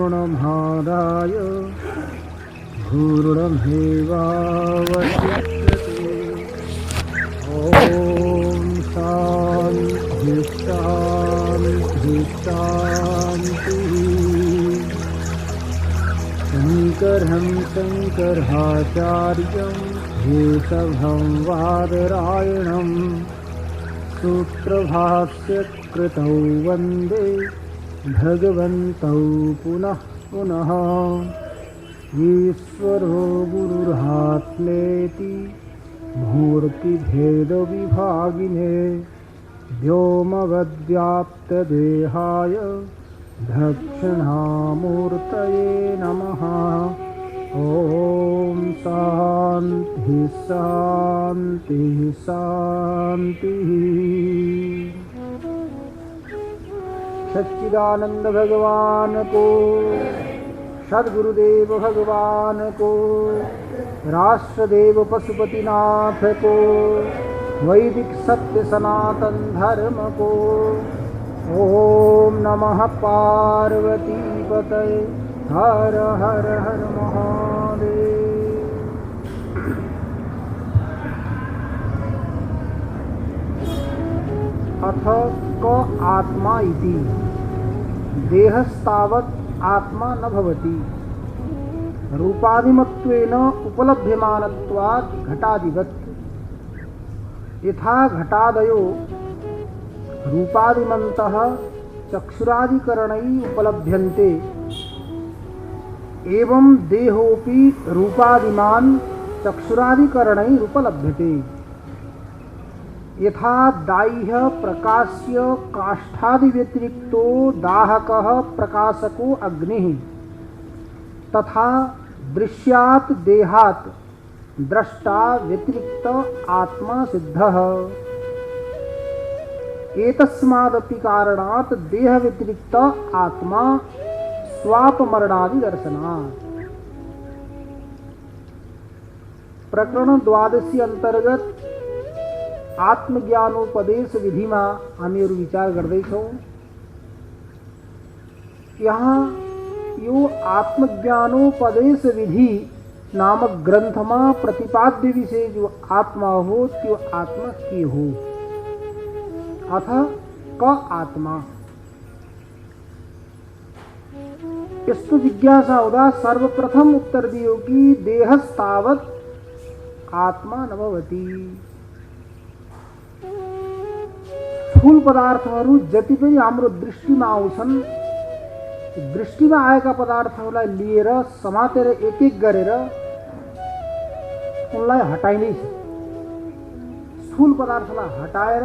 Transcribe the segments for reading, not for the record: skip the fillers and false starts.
तृणमादाय भूर्णमेवावशिष्यते। ॐ शान्ति शान्ति शान्तिः। शङ्करं शङ्कराचार्यं केशवं बादरायणं सूत्रभाष्यकृतौ वन्दे भगवन्तौ पुनः पुनः। ईश्वरो गुरुरात्मेति मूर्तिभेदविभागिने व्योमवद्व्याप्तदेहाय दक्षिणामूर्तये नमः। ॐ शान्ति शान्ति शान्तिः। सच्चिदानंद भगवान को, सद्गुरुदेव भगवान को, राष्ट्रदेव पशुपतिनाथ को, वैदिक सत्य सनातन धर्म को। ओम नमः पार्वती पतये। हर हर हर महादेव। अथ क आत्मा इति देहस्तावत् आत्मा न भवति रूपादिमत्वेन उपलभ्यमानत्वात् घटादिवत्। यथा घटादयो रूपादिमन्तः चक्षुरादिकरणैः उपलभ्यन्ते एवं देहोऽपि रूपादिमान् चक्षुरादिकरणैः उपलभ्यते। यथा दाह्य प्रकाश्य काष्ठादि व्यतिरिक्तो दाहकः प्रकाशको अग्निः तथा दृश्यात् देहात् द्रष्टा व्यतिरिक्त आत्मा सिद्धः। एतस्मादपि कारणात् देह व्यतिरिक्त आत्मा स्वापमरणादि दर्शनात्। प्रकरण 12 अंतर्गत आत्मज्ञानोपदेश विधि में आमी विचार करते छो। यहाँ यो आत्मज्ञानोपदेश विधि नामक ग्रंथ में प्रतिपाद्य विषय जो आत्मा हो त्यो आत्मा के हो। अथ क आत्मा यस्तु जिज्ञासा होता सर्वप्रथम उत्तर दियो कि देहस्तावत् आत्मा न भवति। स्थूल पदार्थहरू जति पनि हाम्रो दृष्टिमा आउँछन्, दृष्टिमा आएका पदार्थहरूलाई लिएर समातेर एक एक गरेर उनलाई हटाइनै छ। स्थूल पदार्थलाई हटाएर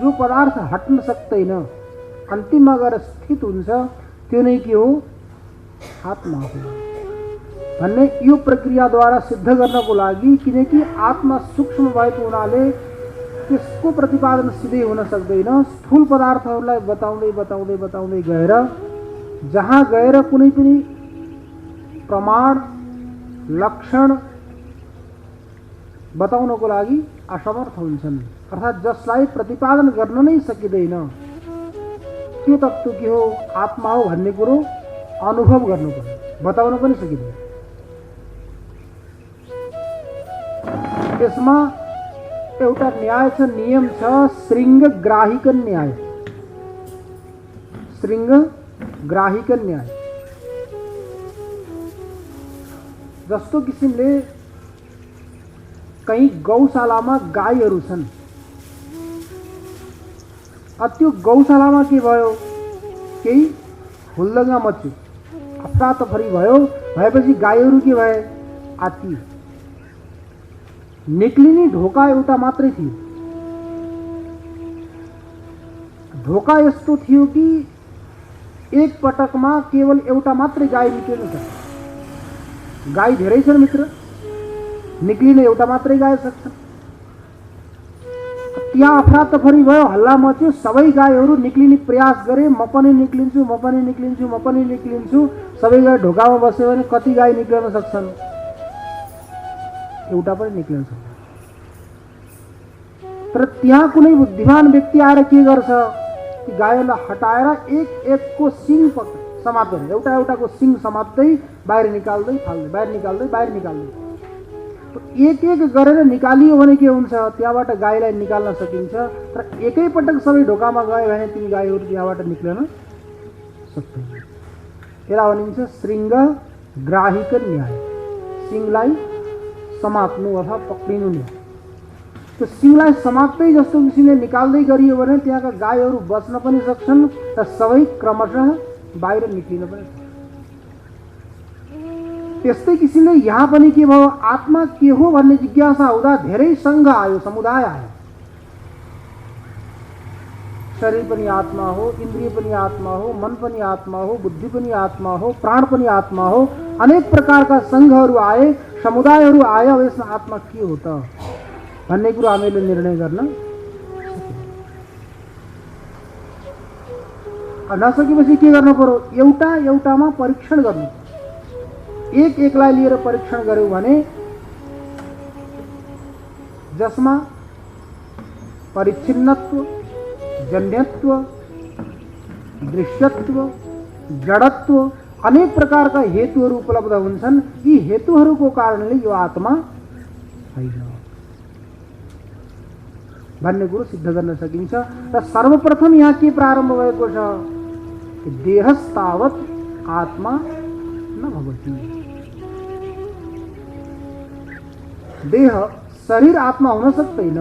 जो पदार्थ हट्न सक्दैन अन्तिममा गएर स्थित हुन्छ त्यो नै के हो? आत्मा हो भन्ने यो प्रक्रियाद्वारा सिद्ध गर्नको लागि, किनकि आत्मा सूक्ष्म भएको हुनाले त्यसको प्रतिपादन सिधै हुन सक्दैन। स्थूल पदार्थहरूलाई बताउँदै बताउँदै बताउँदै गएर जहाँ गएर कुनै पनि प्रमाण लक्षण बताउनको लागि असमर्थ हुन्छन्, अर्थात् जसलाई प्रतिपादन गर्न नै सकिँदैन त्यो तत्त्व के हो? आत्मा हो भन्ने कुरो अनुभव गर्नुपर्छ, बताउन पनि सकिँदैन। यसमा एउटा न्याय छ, नियम छ, श्रृंगग्राहिक न्याय। श्रृंगग्राहिक न्याय जस्तो किसिमले कहीं गौशालामा गाईहरू छन्, त्यो गौशालामा के भयो? केही हुल्दङ्गा मच्यो, अफरातफरी भयो। भएपछि गाईहरू के भए? आत्तिए। निक्लिने ढोका एउटा मात्रै थियो। ढोका यस्तो थियो कि एक पटकमा केवल एउटा मात्रै गाई निक्लिन सक्छ। गाई धेरै छन् मित्र, निक्लिन एउटा मात्रै गाई सक्छ। त्यहाँ अफरातफरी भयो, हल्ला मच्यो, सबै गाईहरू निक्लिने प्रयास गरे। म पनि निक्लिन्छु, म पनि निक्लिन्छु, म पनि निक्लिन्छु। सबै गाई ढोकामा बस्यो भने कति गाई निक्लिन सक्छन्? एउटा पनि निक्लिन सक्छ। तर त्यहाँ कुनै बुद्धिमान व्यक्ति आएर के गर्छ? ती गाईहरूलाई हटाएर एक एकको सिङ समाप्त गर्ने, एउटा एउटाको सिङ समाप्दै बाहिर निकाल्दै फाल्दै, बाहिर निकाल्दै बाहिर निकाल्दै। एक एक गरेर निकालियो भने के हुन्छ, त्यहाँबाट गाईलाई निकाल्न सकिन्छ। तर एकैपटक सबै ढोकामा गयो भने तिमी गाईहरू त्यहाँबाट निक्लन सक्दैन। यसलाई भनिन्छ श्रृङ्ग ग्राहिक न्याय, सिङलाई समात्नु अथवा पक्रिनु न्याय। त्यो सिङलाई समाप्तै जस्तो किसिमले निकाल्दै गरियो भने त्यहाँका गाईहरू बच्न पनि सक्छन् र सबै क्रमशः बाहिर निक्लिन पनि सक्छन्। त्यस्तै किसिमले यहाँ पनि के भयो, आत्मा के हो भन्ने जिज्ञासा हुँदा धेरै सङ्घ आयो, समुदाय आयो। शरीर पनि आत्मा हो, इन्द्रिय पनि आत्मा हो, मन पनि आत्मा हो, बुद्धि पनि आत्मा हो, प्राण पनि आत्मा हो। अनेक प्रकारका सङ्घहरू आए, समुदायहरू आए। अब यसमा आत्मा के हो त भन्ने कुरो हामीले निर्णय गर्न नसकेपछि के गर्नु पर्यो, एउटा एउटामा परीक्षण गर्नु। एक एकलाई लिएर परीक्षण गर्यो भने जसमा परिच्छिन्नत्व, जन्यत्व, दृश्यत्व, जडत्व अनेक प्रकारका हेतुहरू उपलब्ध हुन्छन्। यी हेतुहरूको कारणले यो आत्मा होइन भन्ने कुरो सिद्ध गर्न सकिन्छ। र सर्वप्रथम यहाँ के प्रारम्भ भएको छ कि देहस्तावत् आत्मा न भवति। देह शरीर आत्मा हुन सक्दैन।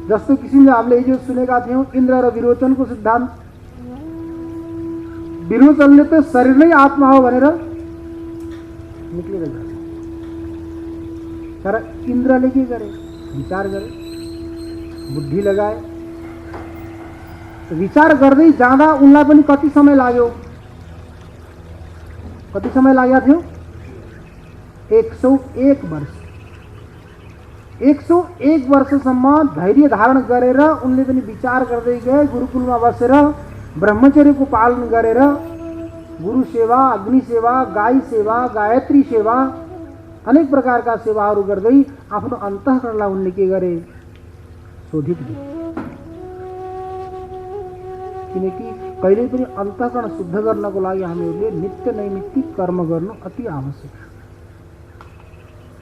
जस्तो किसिमले हामीले हिजो सुनेका थियौं इन्द्र र विरोचनको सिद्धान्त। विरोचनले त शरीर नै आत्मा हो भनेर निक्लेर गए, तर इन्द्रले के गरे, विचार गरे, बुद्धि लगाए। विचार गर्दै जाँदा उनलाई पनि कति समय लाग्यो, कति समय लागेको थियो, 101 वर्ष। 101 वर्षसम्म धैर्य धारण गरेर उनले पनि विचार गर्दै गए। गुरुकुलमा बसेर ब्रह्मचर्यको पालन गरेर गुरु सेवा, अग्नि सेवा, गाई सेवा, गायत्री सेवा अनेक प्रकारका सेवाहरू गर्दै आफ्नो अन्तःकरणलाई उनले के गरे, शोधित गरे। किनकि कहिल्यै पनि अन्तःकरण शुद्ध गर्नको लागि हामीहरूले नित्य नैमित्तिक कर्म गर्नु अति आवश्यक छ।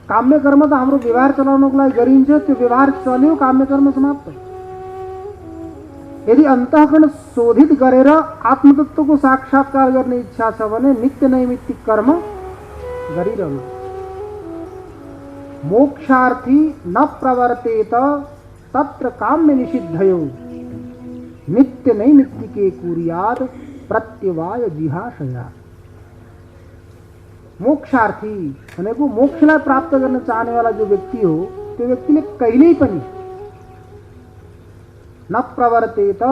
काम्य कर्म त हाम्रो व्यवहार चलाउनको लागि गरिन्छ, त्यो व्यवहार चल्यो, काम्य कर्म समाप्त। यदि अन्तःकरण शोधित गरेर आत्मतत्वको साक्षात्कार गर्ने इच्छा छ भने नित्य नैमित्तिक कर्म गरिरहनु। मोक्षार्थी न प्रवर्तेत तत्र काम्य निषिद्धयो नित्य नैमित्तिके कुर्यात् प्रत्यवाय जिहाशया। मोक्षार्थी भनेको मोक्षलाई प्राप्त गर्न चाहनेवाला जो व्यक्ति हो, त्यो व्यक्तिले कहिल्यै पनि न प्रवर्तेत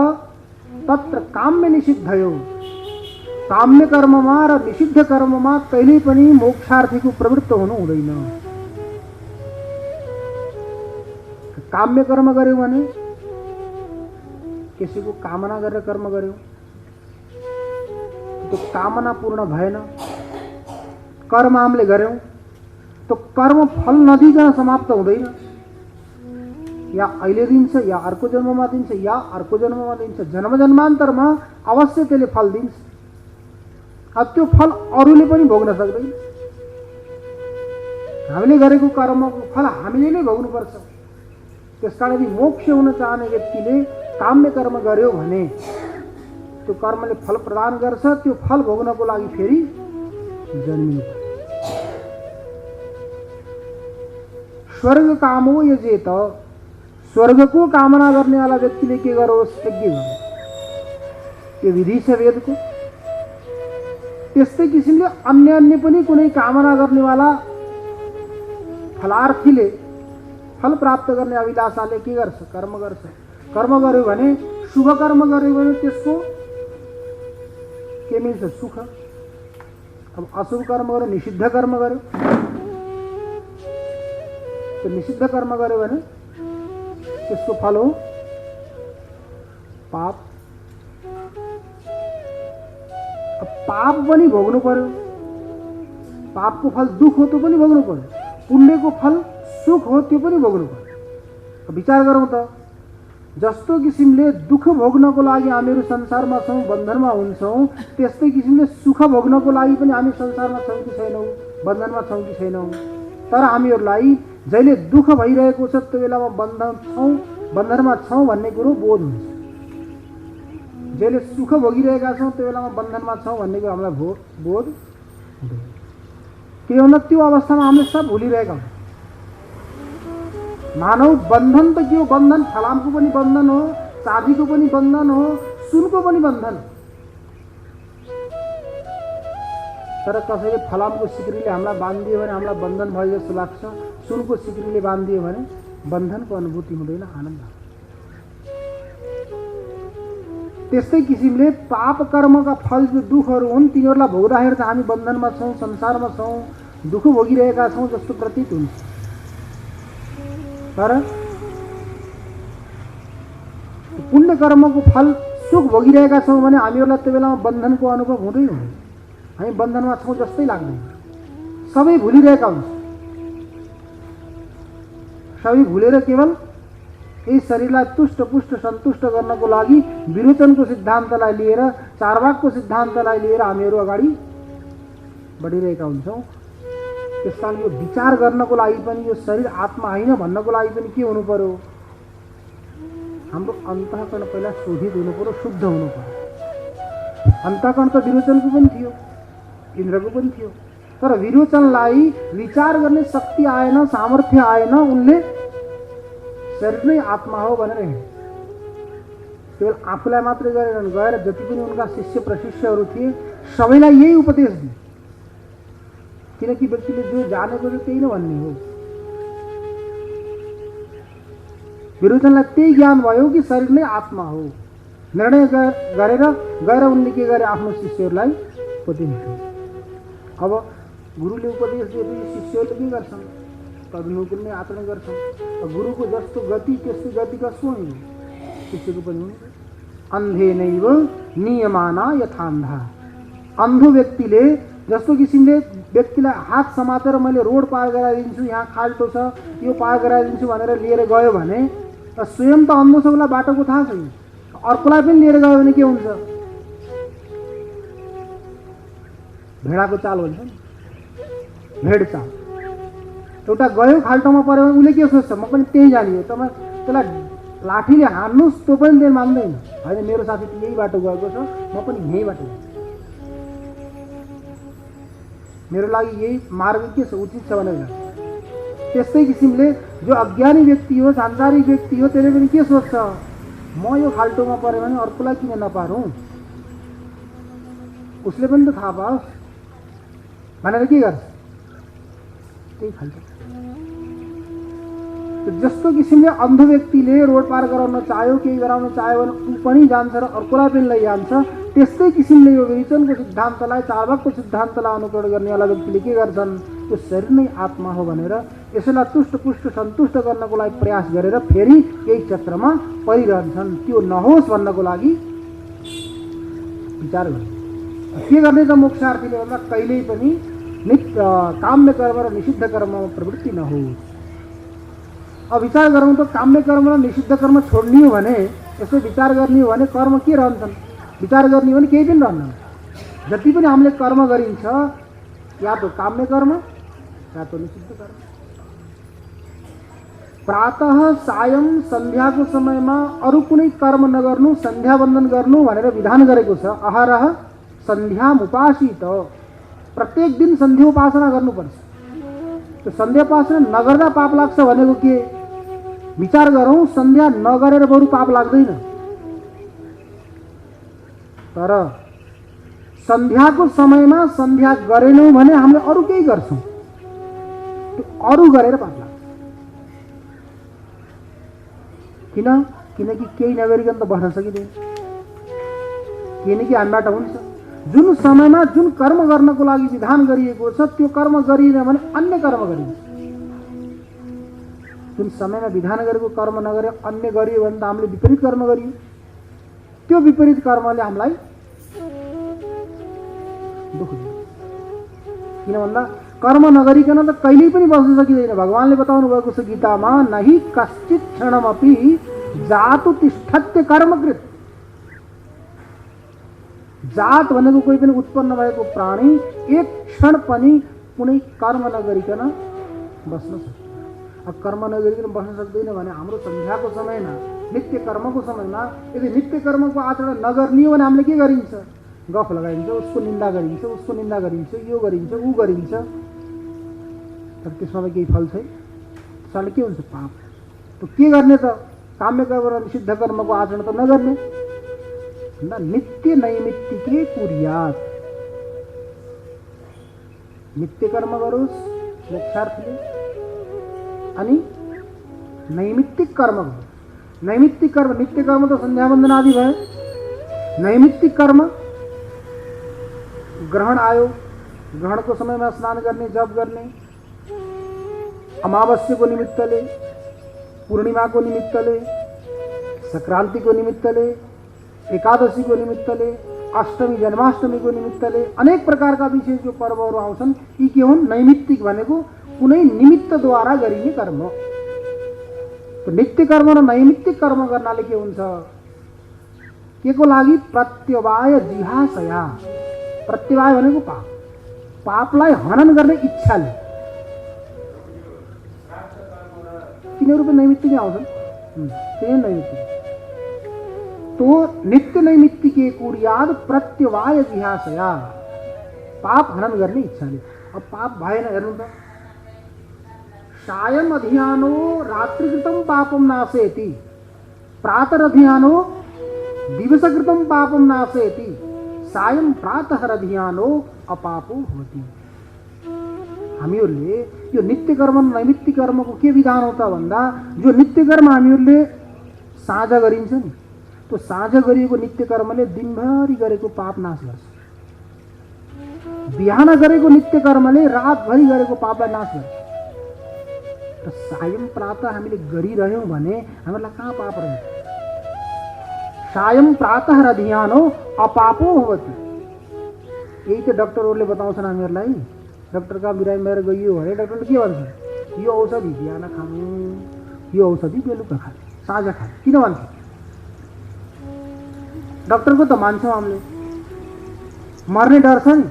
तत्र काम्य निषिद्धयो, काम्य कर्ममा र निषिद्ध कर्ममा कहिल्यै पनि मोक्षार्थीको प्रवृत्त हुनु हुँदैन। काम्य कर्म गर्यो भने कसैको कामना गरेर कर्म गर्यो, त्यो कामना पूर्ण भएन, कर्म हामीले गर्यौं तो कर्म फल नदिकन समाप्त हुँदैन। या अहिले दिन्छ, या अर्को जन्ममा दिन्छ, या अर्को जन्ममा दिन्छ, जन्म जन्मान्तरमा अवश्य त्यसले फल दिन्छ। अब त्यो फल अरूले पनि भोग्न सक्दैन। हामीले गरेको कर्मको फल हामीले नै भोग्नुपर्छ। त्यसकारण यदि मोक्ष हुन चाहने व्यक्तिले काम्य कर्म गर्यो भने त्यो कर्मले फल प्रदान गर्छ। त्यो फल भोग्नको लागि फेरि जन्मिनु पर्छ। स्वर्ग कामो यजेत, स्वर्गको कामना गर्नेवाला व्यक्तिले के गरोस्, यज्ञ गरोस्। यो विधि छ वेदको। त्यस्तै किसिमले अन्य अन्य पनि कुनै कामना गर्नेवाला फलार्थीले, फल प्राप्त गर्ने अभिलाषाले के गर्छ, कर्म गर्छ। कर्म गर्यो भने, शुभ कर्म गर्यो भने त्यसको के मिल्छ, सुख। अब अशुभ कर्म गर्यो, निषिद्ध कर्म गर्यो, तो निषिद्ध कर्म गर्यो भने त्यसको फल हो पाप। अब पाप पनि भोग्नु पर्यो। पापको फल दुख हो त्यो पनि भोग्नु पर्यो, पुण्यको फल सुख हो त्यो पनि भोग्नु पर्यो। अब विचार गरौँ त, जस्तो किसिमले दुःख भोग्नको लागि हामीहरू संसारमा छौँ, बन्धनमा हुन्छौँ, त्यस्तै किसिमले सुख भोग्नको लागि पनि हामी संसारमा छौँ कि छैनौँ, बन्धनमा छौँ कि छैनौँ। तर हामीहरूलाई जहिले दुःख भइरहेको छ त्यो बेलामा बन्धनमा छौँ भन्ने कुरो बोध हुन्छ। जहिले सुख भोगिरहेका छौँ त्यो बेलामा बन्धनमा छौँ भन्ने कुरो हामीलाई बोध हुँदैन। किन भन्दा त्यो अवस्थामा हामीले सब भुलिरहेका हौँ। मानव बन्धन त के हो? बन्धन फलामको पनि बन्धन हो, चाँदीको पनि बन्धन हो, सुनको पनि बन्धन। तर कसैले फलामको सिक्रीले हामीलाई बाँधिदियो भने हामीलाई बन्धन भयो जस्तो लाग्छ, सुनको सिक्रीले बाँधिदियो भने बन्धनको अनुभूति हुँदैन, आनन्द। त्यस्तै किसिमले पाप कर्मका फल जो दुःखहरू हुन् तिनीहरूलाई भोग्दाखेरि त हामी बन्धनमा छौँ, संसारमा छौँ, दुःख भोगिरहेका छौँ जस्तो प्रतीत हुन्छ। तर पुण्य कर्मको फल सुख भोगिरहेका छौँ भने हामीहरूलाई त्यो बेलामा बन्धनको अनुभव हुँदै हुँदैन। हामी बन्धनमा छौँ जस्तै लाग्दैन। सबै भुलिरहेका हुन्छ। सबै भुलेर केवल यही शरीरलाई तुष्टपुष्ट सन्तुष्ट गर्नको लागि विरोचनको सिद्धान्तलाई लिएर, चारवाकको सिद्धान्तलाई लिएर हामीहरू अगाडि बढिरहेका हुन्छौँ। त्यस कारण यो विचार गर्नको लागि पनि यो शरीर आत्मा होइन भन्नको लागि पनि के हुनु पर्यो? हाम्रो अन्तःकरण पहिला शोधित हुनु पर्यो, शुद्ध हुनु पर्यो। अन्तःकरण त विरोचनको पनि थियो, इन्द्रको पनि थियो। तर विरोचनलाई विचार गर्ने शक्ति आएन, सामर्थ्य आएन। उनले शरीर नै आत्मा हो भनेर हिँडे। केवल आफूलाई मात्रै गरेर गएर जति पनि उनका शिष्य प्रशिष्यहरू थिए सबैलाई यही उपदेश दिए। किनकि व्यक्तिले जो जानेको छ त्यही नै भन्ने हो। विरोचनलाई त्यही ज्ञान भयो कि शरीर नै आत्मा हो। निर्णय गरेर गएर उनले के गरे? आफ्नो शिष्यहरूलाई उपदेश दिए। अब गुरुले उपदेश दिएपछि शिष्यहरूले के गर्छन्? तदनुकूल नै आचरण गर्छन्। गुरुको जस्तो गति त्यस्तै गति कसको हुने? शिष्यको पनि हुने। अन्धेनैव नियमाना यथान्धा। अन्धो व्यक्तिले जस्तो किसिमले व्यक्तिलाई हात समातेर मैले रोड पार गराइदिन्छु, यहाँ खाल्टो छ, यो पार गराइदिन्छु भनेर लिएर गयो भने स्वयं त अन्धो छ, उसलाई बाटोको थाहा छैन। अर्कोलाई पनि लिएर गयो भने के हुन्छ? भेडाको चाल भन्छ नि, भेड चाल। एउटा गयो खाल्टोमा पऱ्यो भने उसले के सोच्छ? म पनि त्यही जाने हो। तपाईँ त्यसलाई लाठीले हान्नुहोस् त्यो पनि त्यो मान्दैन। होइन, मेरो साथी त यही बाटो गएको छ, म पनि यही बाटो जान्छु, मेरो लागि यही मार्ग के छ, उचित छ भनेर जान्छ। त्यस्तै किसिमले जो अज्ञानी व्यक्ति हो, सांसारिक व्यक्ति हो, त्यसले पनि के सोच्छ? म यो खाल्टोमा पऱ्यो भने अर्कोलाई किन नपारौँ, उसले पनि त थाहा पाओस् भनेर के गर्छ? त्यही खाल्टो। जस्तो किसिमले अन्ध व्यक्तिले रोड पार गराउन चाह्यो, केही गराउन चाह्यो भने ऊ पनि जान्छ र अर्कोलाई पनि लैजान्छ। त्यस्तै किसिमले यो विरोचनको सिद्धान्तलाई, चारवाकको सिद्धान्तलाई अनुकरण गर्नेवाला व्यक्तिले के गर्छन्? यो शरीर नै आत्मा हो भनेर यसैलाई तुष्टपुष्ट सन्तुष्ट गर्नको लागि प्रयास गरेर फेरि यही चक्रमा परिरहन्छन्। त्यो नहोस् भन्नको लागि विचार गर्ने। के गर्ने त मोक्षार्थीले भन्दा कहिल्यै पनि काम्य कर्म र निषिद्ध कर्ममा प्रवृत्ति नहोस्। अब विचार गरौँ त काम्य कर्म र निषिद्ध कर्म छोड्ने हो भने, यसो विचार गर्ने हो भने कर्म के रहन्छन्? विचार गर्ने हो भने केही पनि रहन्न। जति पनि हामीले कर्म गरिन्छ या तो काम्य कर्म या तो निषिद्ध कर्म। प्रातः सायं सन्ध्याको समयमा अरू कुनै कर्म नगर्नु, सन्ध्या वन्दन गर्नु भनेर विधान गरेको छ। अहरह सन्ध्यामुपासित। प्रत्येक दिन सन्ध्या उपासना गर्नुपर्छ। त्यो सन्ध्या उपासना नगर्दा पाप लाग्छ भनेको के? विचार गरौँ, सन्ध्या नगरेर बरु पाप लाग्दैन। तर सन्ध्याको समयमा सन्ध्या गरेनौँ भने हामीले अरू केही गर्छौँ, अरू गरेर पाप लाग्छ। किनकि केही नगरिकन त बस्न सकिँदैन। किनकि हामीबाट हुन्छ जुन समयमा जुन कर्म गर्नको लागि विधान गरिएको छ त्यो कर्म गरिएन भने अन्य कर्म गरिन्छ। जुन समयमा विधान गरेको कर्म नगरे अन्य गरियो भने त हामीले विपरीत कर्म गरियो। त्यो विपरीत कर्मले हामीलाई दुःख दिन्छ। किन भन्दा कर्म नगरिकन त कहिल्यै पनि बस्न सकिँदैन। भगवानले बताउनु भएको छ गीतामा, नहि कश्चित क्षणमपि जातु तिष्ठत्य कर्मकृत। जात भनेको कोही पनि उत्पन्न भएको प्राणी एक क्षण पनि कुनै कर्म नगरिकन बस्न सक्दैन। अब कर्म नगरिकन बस्न सक्दैन भने हाम्रो सन्ध्याको समयमा, नित्य कर्मको समयमा यदि नित्य कर्मको आचरण नगर्ने हो भने हामीले के गरिन्छ? गफ लगाइन्छ, उसको निन्दा गरिन्छ, उसको निन्दा गरिन्छ, यो गरिन्छ, ऊ गरिन्छ, तर त्यसमा केही फल छैन। त्यसले के हुन्छ? पाप। त के गर्ने त? काम्य कर्म र निषिद्ध कर्मको आचरण त नगर्ने। नित्य नैमित्तिके कुर्यात्। नित्य कर्म गरोस् मोक्षार्थले अनि नैमित्तिक कर्म गरोस्। नैमित्तिक कर्म, नित्य कर्म त सन्ध्या वन्दन आदि भयो। नैमित्तिक कर्म ग्रहण आयो, ग्रहणको समयमा स्नान गर्ने, जप गर्ने, अमावस्यको निमित्तले, पूर्णिमाको निमित्तले, संक्रान्तिको निमित्तले, एकादशीको निमित्तले, अष्टमी जन्माष्टमीको निमित्तले अनेक प्रकारका विशेष जो पर्वहरू आउँछन् यी के हुन्? नैमित्तिक भनेको कुनै निमित्तद्वारा गरिने कर्म। तो नित्य कर्म र नैमित्तिक कर्म गर्नाले के हुन्छ? के को लागि? प्रत्यवाय जिहासया। प्रत्यवाय भनेको पाप, पापलाई हनन गर्ने इच्छाले। तिनीहरू पनि नैमित्तिकै आउँछन्, त्यही नैमित्तिक। तो नित्य नैमित्तिके कुर्यात् प्रत्यवाय जिहासया, पाप हनन गर्ने इच्छाले। अब पाप भएन, हेर्नु त, सायं अधियानो रात्रिकृतं पापं नाशयति, प्रातरधियानो दिवसकृतं पापं नाशयति, सायं प्रातःरधियानो अपापो होति। हामीहरूले यो नित्य कर्म र नैमित्तिक कर्मको के विधान हो त भन्दा, जो नित्य कर्म हामीहरूले साँझ गरिन्छ नि, तो साँझ गरिएको नित्य कर्मले दिनभरि गरेको पाप नाश गर्छ। बिहान गरेको नित्य कर्मले रातभरि गरेको पापलाई नाश गर्छ। र सायं प्रातः हामीले गरिरह्यौँ भने हामीलाई कहाँ पाप रहन्छ? सायं प्रातः रधियानो अपापो होती। यही त डक्टरहरूले बताउँछन् हामीहरूलाई। डक्टर कहाँ बिरामी भएर गइयो भने डक्टरले के भन्छ? यो औषधि बिहान खानु, यो औषधि बेलुका खानु, साँझ खानु। किन भन्छ? डक्टरको त मान्छौँ हामीले, मर्ने डर छ नि,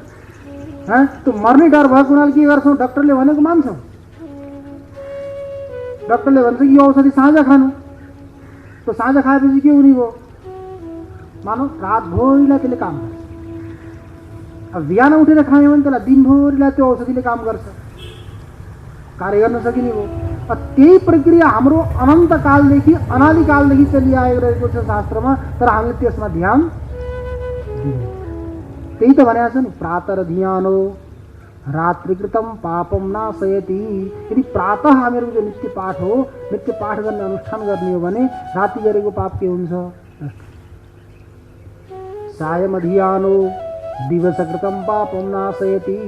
त्यो मर्ने डर भएको हुनाले के गर्छौँ? डक्टरले भनेको मान्छौँ। डक्टरले भन्छ कि यो औषधि साँझ खानु, तो साँझ खाएपछि के हुने भयो? मानौ रातभरिलाई त्यसले काम गर्छ। अब बिहान उठेर खायो भने त्यसलाई दिनभरिलाई त्यो औषधिले काम गर्छ, कार्य गर्न सकिने भयो। त्यही प्रक्रिया हाम्रो अनन्तकालदेखि अनादिकालदेखि चलिआएको छ शास्त्रमा, तर हामीले त्यसमा ध्यान दिँदैन। त्यही त भनेको छ नि, प्रातरधियानो रात्रिकृतं पापं नाशयति। यदि प्रातः हामीहरूको जो नित्य पाठ हो, नित्य पाठ गर्ने अनुष्ठान गर्ने हो भने राति गरेको पाप के हुन्छ? सायं अधियानो दिवसकृतं पापं नाशयति।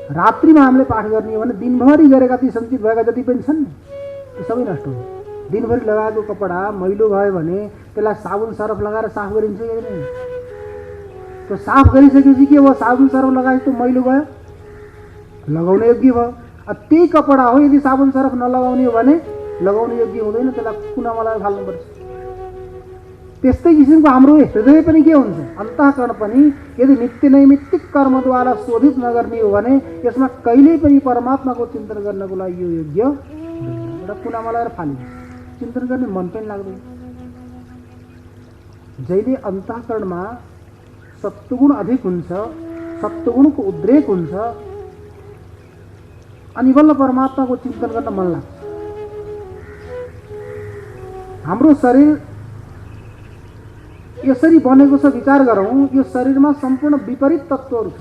रात्रिमा हामीले पाठ गर्ने हो भने दिनभरि गरेका ती सञ्चित भएका जति पनि छन् त्यो सबै नष्ट हुन्छ। दिनभरि लगाएको कपडा मैलो भयो भने त्यसलाई साबुन सर्फ लगाएर साफ गरिन्छ कि होइन? त्यो साफ गरिसकेपछि के भयो? साबुन सर्फ लगाएपछि त्यो मैलो भयो, लगाउने योग्य भयो। त्यही कपडा हो, यदि साबुन सर्फ नलगाउने हो भने लगाउने योग्य हुँदैन, त्यसलाई कुनामा लगाएर फाल्नुपर्छ। त्यस्तै किसिमको हाम्रो हृदय पनि के हुन्छ? अन्तःकरण पनि यदि नित्य नैमित्तिक कर्मद्वारा शोधित नगर्ने हो भने यसमा कहिल्यै पनि परमात्माको चिन्तन गर्नको लागि यो योग्य हुँदैन। एउटा कुनामा लगाएर फालिन्छ, चिन्तन गर्ने मन पनि लाग्दैन। जहिले अन्तःकरणमा सत्वगुण अधिक हुन्छ, सत्वगुणको उद्रेक हुन्छ, अनि बल्ल परमात्माको चिन्तन गर्न मन लाग्छ। हाम्रो शरीर यसरी बनेको छ, विचार गरौँ, यो शरीरमा सम्पूर्ण विपरीत तत्त्वहरू छ।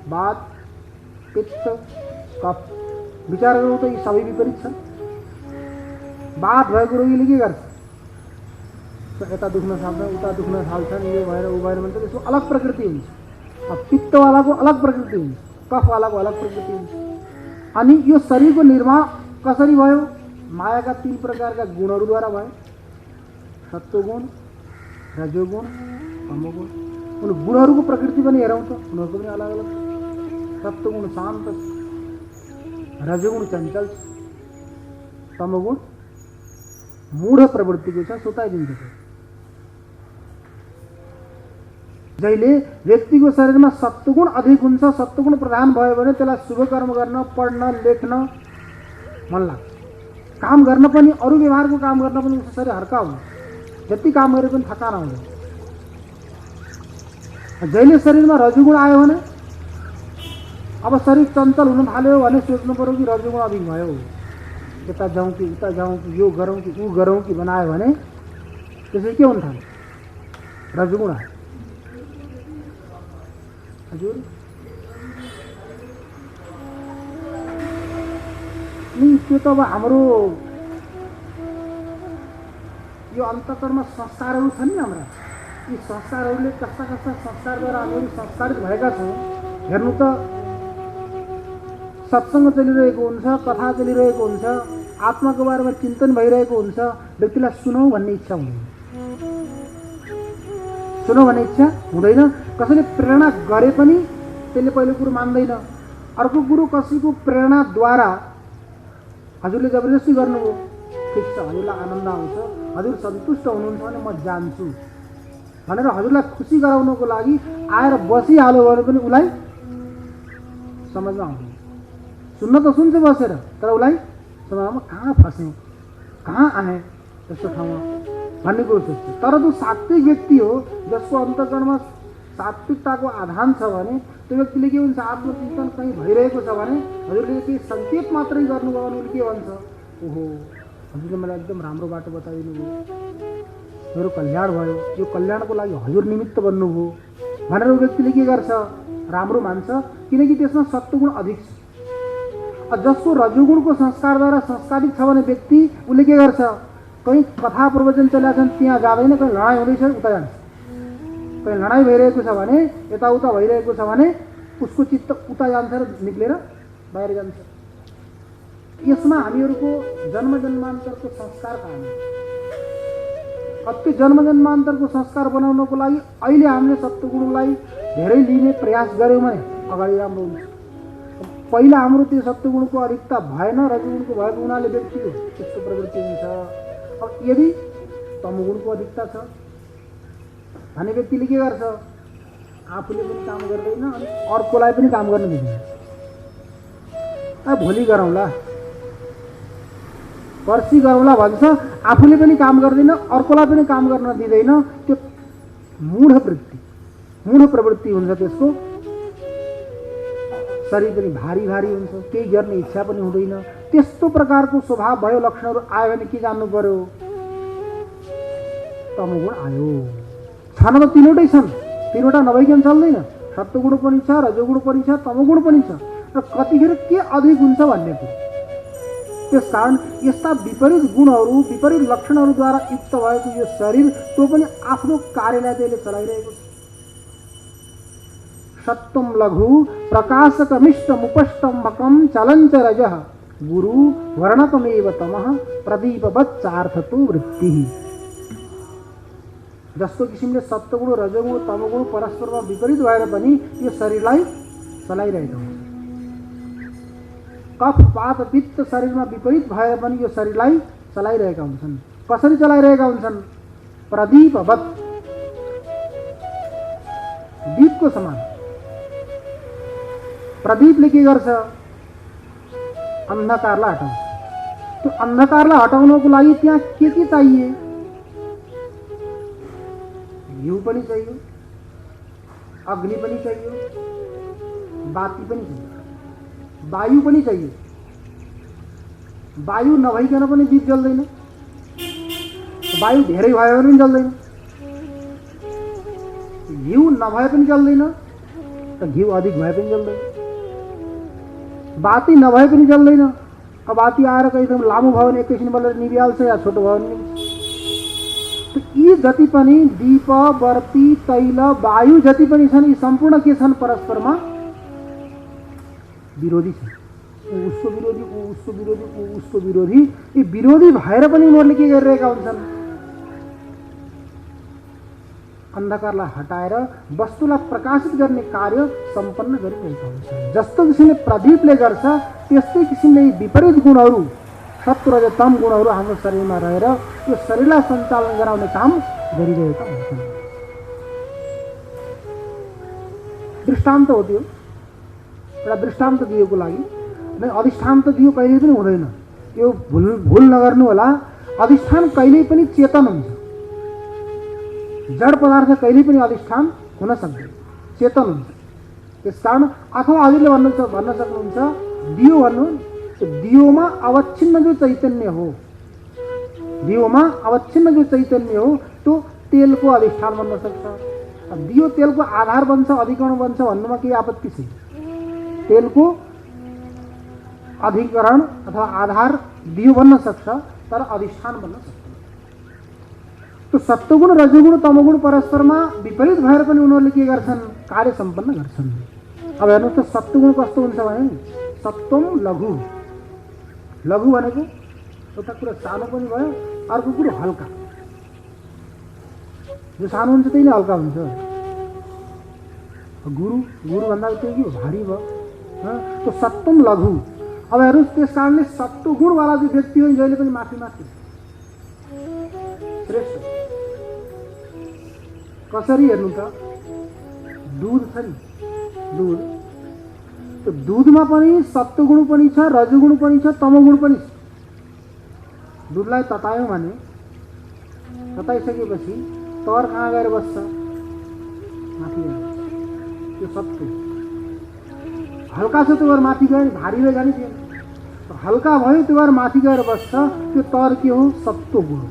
वात, पित्त, कफ, विचार गरौँ त यी सबै विपरीत छन्। वात भएको रोगीले के गर्छ? यता दुख्न थाल्छ, उता दुख्न थाल्छन्, यो भएर ऊ भएर भन्छ, त्यसको अलग प्रकृति हुन्छ। अब पित्तवालाको अलग प्रकृति हुन्छ, कफवालाको अलग प्रकृति हुन्छ। अनि यो शरीरको निर्माण कसरी भयो? मायाका 3 प्रकारका गुणहरूद्वारा भयो। सत्वगुण, रजोगुण, तमोगुण। उन गुणहरूको प्रकृति पनि हेरौँ त, उनीहरूको पनि अलग अलग छ। सत्वगुण शान्त छ, रजोगुण चञ्चल छ, तमोगुण मूढ प्रवृत्तिको छ सुताइदिन्छ। जहिले व्यक्तिको शरीरमा सत्वगुण अधिक हुन्छ, सत्वगुण प्रधान भयो भने त्यसलाई शुभ कर्म गर्न, पढ्न, लेख्न मन लाग्छ। काम गर्न पनि, अरू व्यवहारको काम गर्न पनि उसको शरीर हर्का हुन्छ, जति काम गरे पनि थकान आउँदैन। जहिले शरीरमा रजोगुण आयो भने अब शरीर चञ्चल हुन थाल्यो भने सोच्नु पर्यो कि रजोगुण अधिक भयो, यता जाउँ कि उता जाउँ कि यो गरौँ कि ऊ गरौँ कि बनायो भने त्यसरी के हुन थाल्यो, रजोगुण आयो। हजुर नि त्यो त अब हाम्रो यो अन्तःकरणमा संस्कारहरू छन् नि हाम्रा, यी संस्कारहरूले कस्ता कस्ता संस्कारद्वारा हामीहरू संस्कारित भएका छौँ। हेर्नु त सत्सङ्ग चलिरहेको हुन्छ, कथा चलिरहेको हुन्छ, आत्माको बारेमा चिन्तन भइरहेको हुन्छ, व्यक्तिलाई सुनौ भन्ने इच्छा हुँदैन, सुनौ भन्ने इच्छा हुँदैन। कसैले प्रेरणा गरे पनि त्यसले पहिलो कुरो मान्दैन। अर्को कुरो कसैको प्रेरणाद्वारा हजुरले जबरजस्ती गर्नुभयो, ठिक छ हजुरलाई आनन्द आउँछ, हजुर सन्तुष्ट हुनुहुन्छ भने म जान्छु भनेर हजुरलाई खुसी गराउनको लागि आएर बसिहाल्यो भने पनि उसलाई समझमा आउँदैन। सुन्न त सुन्छ बसेर, तर उसलाई समझमा कहाँ फसेँ, कहाँ आएँ यस्तो ठाउँमा भन्ने कुरो सोच्छ। तर जो सात्विक व्यक्ति हो, जसको अन्तःकरणमा सात्विकताको आधान छ भने त्यो व्यक्तिले के हुन्छ, आत्मचिन्तन कहीँ भइरहेको छ भने हजुरले केही सङ्केत मात्रै गर्नुभयो भने उसले के भन्छ, ओहो हजुरले मलाई एकदम राम्रो बाटो बताइदिनु भयो, मेरो कल्याण भयो, यो कल्याणको लागि हजुर निमित्त बन्नुभयो भनेर ऊ व्यक्तिले के गर्छ, राम्रो मान्छ, किनकि त्यसमा सत्वगुण अधिक छ। जसको रजोगुणको संस्कारद्वारा संस्कारित छ भने व्यक्ति उसले के गर्छ, कहीँ कथा प्रवचन चलेका छन् त्यहाँ जाँदैन, कहीँ लडाइँ हुँदैछ उता जान्छ, कहीँ लडाइँ भइरहेको छ भने यताउता भइरहेको छ भने उसको चित्त उता जान्छ र निक्लेर बाहिर जान्छ। यसमा हामीहरूको जन्म जन्मान्तरको संस्कार काम हो। त्यो जन्म जन्मान्तरको संस्कार बनाउनको लागि अहिले हामीले सत्वगुणलाई धेरै लिने प्रयास गऱ्यौँ भने अगाडि राम्रो हुन्छ। पहिला हाम्रो त्यो सत्वगुणको अधिकता भएन, रजोगुणको भएको हुनाले व्यक्तिको त्यस्तो प्रवृत्ति हुन्छ। अब यदि तमोगुणको अधिकता छ भने व्यक्तिले के गर्छ, आफूले पनि काम गर्दैन अनि अर्कोलाई पनि काम गर्न दिँदैन। भोलि गरौँला, पर्सि गरौँला भन्छ, आफूले पनि काम गर्दैन, अर्कोलाई पनि काम गर्न दिँदैन। त्यो मूढ प्रवृत्ति हुन्छ। त्यसको शरीर पनि भारी भारी हुन्छ, केही गर्ने इच्छा पनि हुँदैन। त्यस्तो प्रकारको स्वभाव भयो, लक्षणहरू आयो भने के जान्नु पर्यो, तमोगुण आयो। छन त तीनवटै छन्, तीनवटा नभइकन चल्दैन। सत्वगुण पनि छ, रजोगुण पनि छ, तमोगुण पनि छ, र कतिखेर के अधिक हुन्छ भन्ने कुरो। त्यसकारण यस्ता विपरीत गुणहरू, विपरीत लक्षणहरूद्वारा युक्त भएको यो शरीर त्यो पनि आफ्नो कार्यलाई त्यसले चलाइरहेको छ। सत्वम लघु प्रकाशकमिष्टमुपष्टम्भकं चलञ्च रजः गुरु वर्णकमेव तमः प्रदीपवच्चार्थतो वृत्तिः। जस्तो किसिमले सत्वगुण, रजोगुण, तमोगुण परस्परमा विपरीत भएर पनि यो शरीरलाई चलाइरहेका हुन्छ। कफ पात पित्त शरीरमा विपरीत भएर पनि यो शरीरलाई चलाइरहेका हुन्छन्। कसरी चलाइरहेका हुन्छन्, प्रदीपवत्, दीपको समान। प्रदीपले के गर्छ, अन्धकारलाई हटाउँछ। त्यो अन्धकारलाई हटाउनको लागि त्यहाँ के चाहिए, घिउ पनि चाहियो, अग्नि पनि चाहियो, बाती पनि चाहियो, वायु पनि चाहियो। वायु नभइकन पनि दीप जल्दैन, वायु धेरै भयो भने पनि जल्दैन। घिउ नभए पनि जल्दैन, त घिउ अधिक भए पनि जल्दैन। बाती नभए पनि जल्दैन। अब बाती आएर एकदम लामो भयो भने एकैछिन बलेर निभिहाल्छ, या छोटो भयो भने यी जति पनि दीप, बर्ती, तैल, वायु जति पनि छन्, यी सम्पूर्ण के छन्, परस्परमा विरोधी छन्। उसको विरोधी, उसको विरोधी, उसको विरोधी। यी विरोधी भएर पनि उनीहरूले के गरिरहेका हुन्छन्, अन्धकारलाई हटाएर वस्तुलाई प्रकाशित गर्ने कार्य सम्पन्न गरिरहेका हुन्छन्। जस्तो किसिमले प्रदीपले गर्छ, त्यस्तै किसिमले विपरीत गुणहरू सत्व रज तम गुणहरू हाम्रो शरीरमा रहेर यो शरीरलाई सञ्चालन गराउने काम गरिरहेका हुन्छन्। दृष्टान्त हो त्यो, एउटा दृष्टान्त दिएको लागि। नै अधिष्ठान त दियो कहिल्यै पनि हुँदैन। यो भुल नगर्नु होला। अधिष्ठान कहिल्यै पनि चेतन हुन्छ। जड पदार्थ कहिल्यै पनि अधिष्ठान हुन सक्दैन, चेतन हुन्छ। त्यसकारण अथवा हजुरले भन्न सक्नुहुन्छ दियो भन्नु, दियोमा अवच्छिन्न जो चैतन्य हो, दियोमा अवच्छिन्न जो चैतन्य हो त्यो तेलको अधिष्ठान बन्न सक्छ। दियो तेलको आधार बन्छ, अधिकरण बन्छ भन्नुमा केही आपत्ति छैन। तेलको अधिकरण अथवा आधार दियो बन्न सक्छ, तर अधिष्ठान बन्न सक्छ। तो सत्वगुण रजोगुण तमोगुण परस्परमा विपरीत भएर पनि उनीहरूले के गर्छन्? कार्य सम्पन्न गर्छन्। अब हेर्नुहोस् त सत्वगुण कस्तो हुन्छ भने सत्वम लघु। लघु भनेको एउटा कुरा सानो पनि भयो, अर्को कुरो हल्का। जो सानो हुन्छ त्यही नै हल्का हुन्छ। गुरु भन्दा त्यो के भारी भयो। तो सत्वम लघु। अब हेर्नुहोस् त्यस कारणले सत्वगुणवाला जो व्यक्ति हो जहिले पनि माथि माथि श्रेष्ठ। कसरी हेर्नु त? दुध छ नि, दुध, त्यो दुधमा पनि सत्वगुण पनि छ, रजोगुण पनि छ, तमोगुण पनि छ। दुधलाई ततायौँ भने तताइसकेपछि तर कहाँ गएर बस्छ? माथि गएर। त्यो सत्व हल्का छ, त्यो भएर माथि गयो, भारी भए जाने थिएन। हल्का भयो त्यो भएर माथि गएर बस्छ। त्यो तर के हो? सत्वगुण।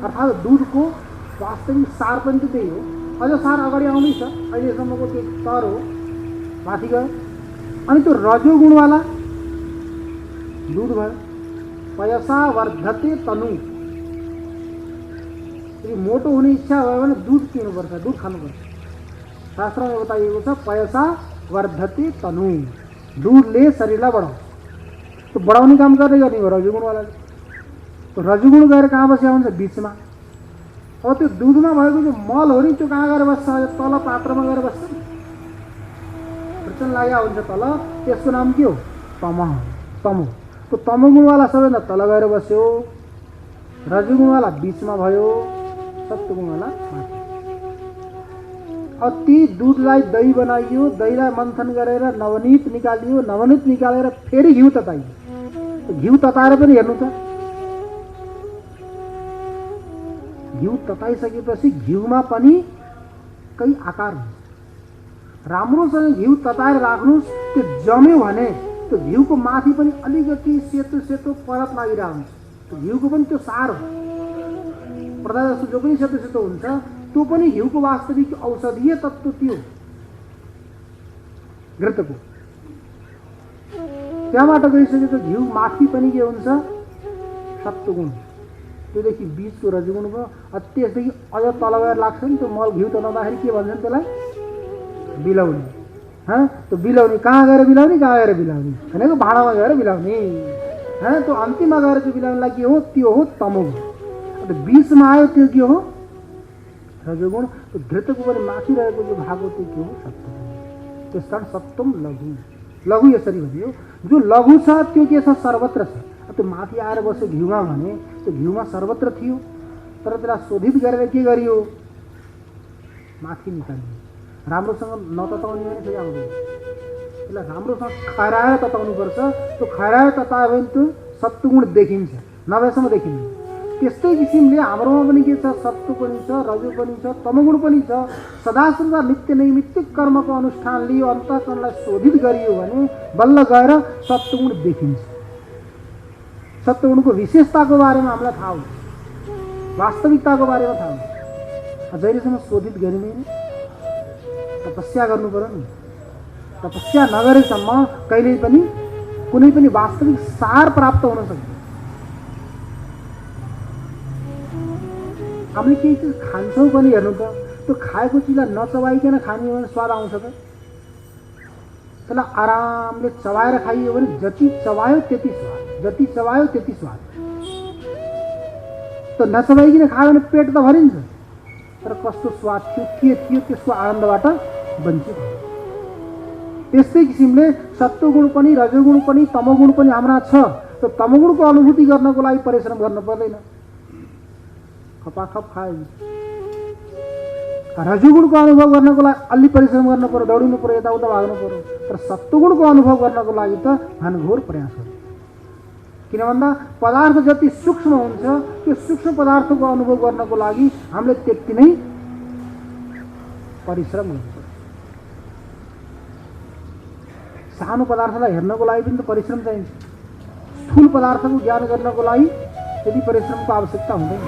अर्थात् दूधको वास्तविक सार पनि त त्यही हो। अझ सार अगाडि आउँदैछ, अहिलेसम्मको त्यो तर हो, माथि गयो। अनि त्यो रजोगुणवाला दूध भयो। पयसा वर्धते तनु। यदि मोटो हुने इच्छा भयो भने दूध पिउनुपर्छ, दूध खानुपर्छ। शास्त्रमा बताइएको छ पयसा वर्धते तनु। दूधले शरीरलाई बढाउँछ। त्यो बढाउने काम गर्ने हो रजोगुणवालाले। तो रजोगुण गएर कहाँ बस्या हुन्छ? बिचमा। अब त्यो दुधमा भएको जो मल हो नि त्यो कहाँ गएर बस्छ? तल पात्रमा गएर बस्छ। प्रचन लाग्या हुन्छ तल, त्यसको नाम के हो? तमो। तो तमोगुणवाला सबैभन्दा तल गएर बस्यो, रजोगुणवाला बिचमा भयो, सत्वगुणवाला माथि। अब ती दुधलाई दही बनाइयो, दहीलाई मन्थन गरेर नवनीत निकालियो, नवनीत निकालेर फेरि घिउ तताइयो। घिउ तताएर पनि हेर्नु त, घिउ तताइसकेपछि घिउमा पनि कई आकार हुन्छ। राम्रोसँग घिउ तताएर राख्नुहोस्, त्यो जम्यो भने त्यो घिउको माथि पनि अलिकति सेतो सेतो परत लागिरहेको हुन्छ। त्यो घिउको पनि त्यो सार हो। पर्दा जस्तो जो पनि सेतो सेतो हुन्छ त्यो पनि घिउको वास्तविक औषधीय तत्त्व त्यो घृतको। त्यहाँबाट गइसकेको घिउ माथि पनि के हुन्छ? सत्वगुण। त्योदेखि बीचको रजोगुण भयो। त्यसदेखि अझ तल गएर लाग्छ नि त्यो मल। घिउ तताउँदाखेरि के भन्छन् त्यसलाई? बिलाउने। त्यो बिलाउने कहाँ गएर बिलाउने? कहाँ गएर बिलाउने भनेको भाँडामा गएर बिलाउने। त्यो अन्तिममा गएर त्यो बिलाउनेलाई के हो? त्यो हो तमोगुण। अन्त बिचमा आयो त्यो के हो? रजोगुण। त्यो घृतको पनि माथि रहेको जो भाग हो त्यो के हो? सत्वगुण। त्यस कारण सत्वम लघु। लघु यसरी भनियो। जो लघु छ त्यो के छ? सर्वत्र छ। त्यो माथि आएर बस्यो घिउमा भने त्यो घिउमा सर्वत्र थियो, तर त्यसलाई शोधित गरेर के गरियो? माथि निकालियो। राम्रोसँग नतताउने भने फेरि आउँदैन। त्यसलाई राम्रोसँग खराएर तताउनुपर्छ। त्यो खराएर ततायो भने त्यो सत्वगुण देखिन्छ, नभएसम्म देखिन्छ। त्यस्तै किसिमले हाम्रोमा पनि के छ? सत्व पनि छ, रजो पनि छ, तमोगुण पनि छ। सदा सदा नित्य नैमित्तिक कर्मको अनुष्ठान लियो, अन्तःकरणलाई शोधित गरियो भने बल्ल गएर सत्वगुण देखिन्छ। सत्वगुणको विशेषताको बारेमा हामीलाई थाहा हुन्छ, वास्तविकताको बारेमा थाहा हुन्छ। जहिलेसम्म शोधित गरिँदैन तपस्या गर्नु पर्यो नि। तपस्या नगरेसम्म कहिल्यै पनि कुनै पनि वास्तविक सार प्राप्त हुन सक्दैन। हामीले केही चिज खान्छौँ पनि हेर्नु त, त्यो खाएको चिजलाई नचबाइकन खाने भने स्वाद आउँछ त? त्यसलाई आरामले चबाएर खाइयो भने जति चबायो त्यति स्वाद, जति चबायो त्यति स्वाद। त नचबाइकन खायो भने पेट त भरिन्छ, तर कस्तो स्वाद थियो, के थियो, त्यसको आनन्दबाट वञ्चित भयो। त्यस्तै किसिमले सत्वगुण पनि, रजोगुण पनि, तमोगुण पनि हाम्रा छ। त तमोगुणको अनुभूति गर्नको लागि परिश्रम गर्न पर्दैन, खपाखप खाए। रजोगुणको अनुभव गर्नको लागि अलि परिश्रम गर्नु पर्यो, दौडिनु पर्यो, यताउता भाग्नु पर्यो। तर सत्वगुणको अनुभव गर्नको लागि त घनघोर प्रयास हो। किन भन्दा पदार्थ जति सूक्ष्म हुन्छ त्यो सूक्ष्म पदार्थको अनुभव गर्नको लागि हामीले त्यति नै परिश्रम गर्नुपर्छ। सानो पदार्थलाई हेर्नको लागि पनि त परिश्रम चाहिन्छ। स्थूल पदार्थको ज्ञान गर्नको लागि यदि परिश्रमको आवश्यकता हुँदैन।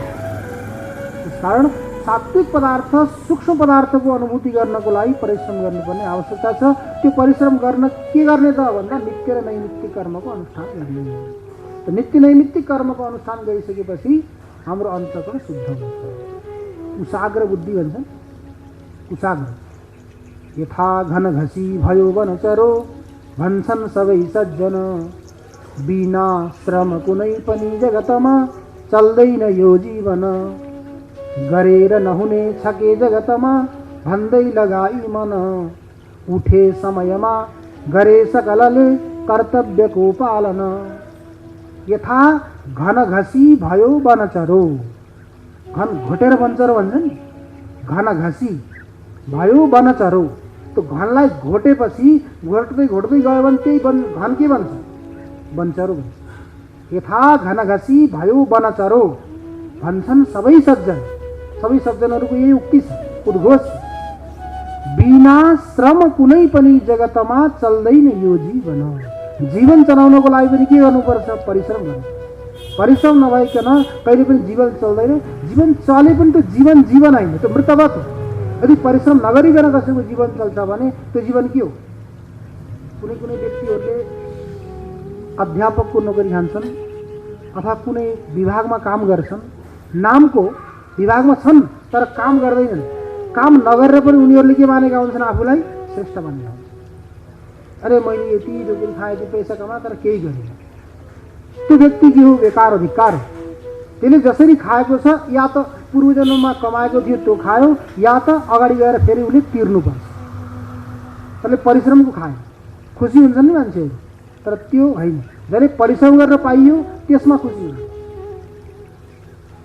त्यसकारण सात्विक पदार्थ सूक्ष्म पदार्थको अनुभूति गर्नको लागि परिश्रम गर्नुपर्ने आवश्यकता छ। त्यो परिश्रम गर्न के गर्ने त भन्दा नित्य र नैमित्तिक कर्मको अनुष्ठान गर्ने। त नित्य नैमित्तिक कर्मको अनुष्ठान गरिसकेपछि हाम्रो अन्तःकरण शुद्ध हुन्छ। कुशाग्र बुद्धि भन्छन्। कुशाग्र यथा घन घसी भयो वनचरो भन्छन् सबै सज्जन, बिना श्रम कुनै पनि जगतमा चल्दैन यो जीवन, गरेर नहुने छके जगतमा भन्दै लगाई मन, उठे समयमा गरे सकलले कर्तव्यको पालन, यथा घन घसी भयो वनचरो। घन घोटेर वनचरो भन्छ नि, घन घसी भयो वनचरो। तो घनलाई घोटेपछि घोट्दै घोट्दै गयो भने त्यही घन के भन्छ? वनचरो भन्छ। यथा घन घसी भयो वनचरो भन्छन् सबै सज्जन। सबै सज्जनहरूको यही उक्ति छ, उद्घोष छ। बिना श्रम कुनै पनि जगतमा चल्दैन यो जीवन। जीवन चलाउनको लागि पनि के गर्नुपर्छ? परिश्रम गर्नु। परिश्रम नभइकन कहिले पनि जीवन चल्दैन। जीवन चले पनि त्यो जीवन जीवन होइन, त्यो मृतवत हो। यदि परिश्रम नगरिकन कसैको जीवन चल्छ भने त्यो जीवन के हो? कुनै कुनै व्यक्तिहरूले अध्यापकको नोकरी खान्छन् अथवा कुनै विभागमा काम गर्छन्, नामको विभागमा छन् तर काम गर्दैनन्। काम नगरेर पनि उनीहरूले के मानेका हुन्छन्? आफूलाई श्रेष्ठ मानेका हुन्छन्। अरे मैले यति नोकरी खाएँ, यति पैसा कमाएँ तर केही गरिनँ। त्यो व्यक्ति के हो? बेकार हो, धिक्कार हो। त्यसले जसरी खाएको छ या त पूर्वजन्ममा कमाएको थियो त्यो खायो, या त अगाडि गएर फेरि उसले तिर्नुपर्छ। त्यसले परिश्रमको खायो। खुसी हुन्छन् नि मान्छेहरू, तर त्यो होइन। जसले परिश्रम गरेर पाइयो त्यसमा खुसी हुन्छ।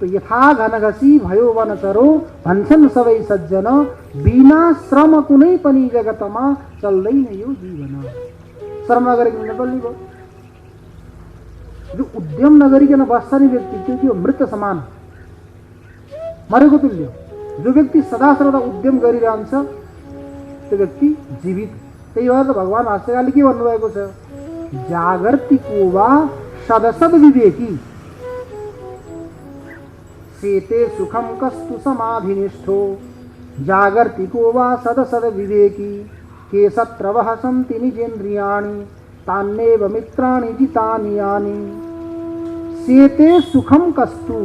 तो यथा घनघसी भयो वनचरो भन्छन् सबै सज्जन, बिना श्रम कुनै पनि जगतमा चल्दैन यो जीवन। श्रम नगरिकन नचल्ने भयो। जो उद्यम नगरिकन बस्छ नि व्यक्ति त्यो त्यो मृत समान, मरेको तुल्य। जो व्यक्ति सदा सर्वदा उद्यम गरिरहन्छ त्यो व्यक्ति जीवित। त्यही भएर त भगवान भाष्यकारले के भन्नुभएको छ? जागर्तिको वा सदसद विवेकी सेते सुखम कस्तु समाधिनिष्ठो, जागर्तिको वा सदसद विवेकी के सत्रवः सन्ति निजेन्द्रियाणि तान्येव मित्राणि जितानि यानि। सेते सुखम कस्तु,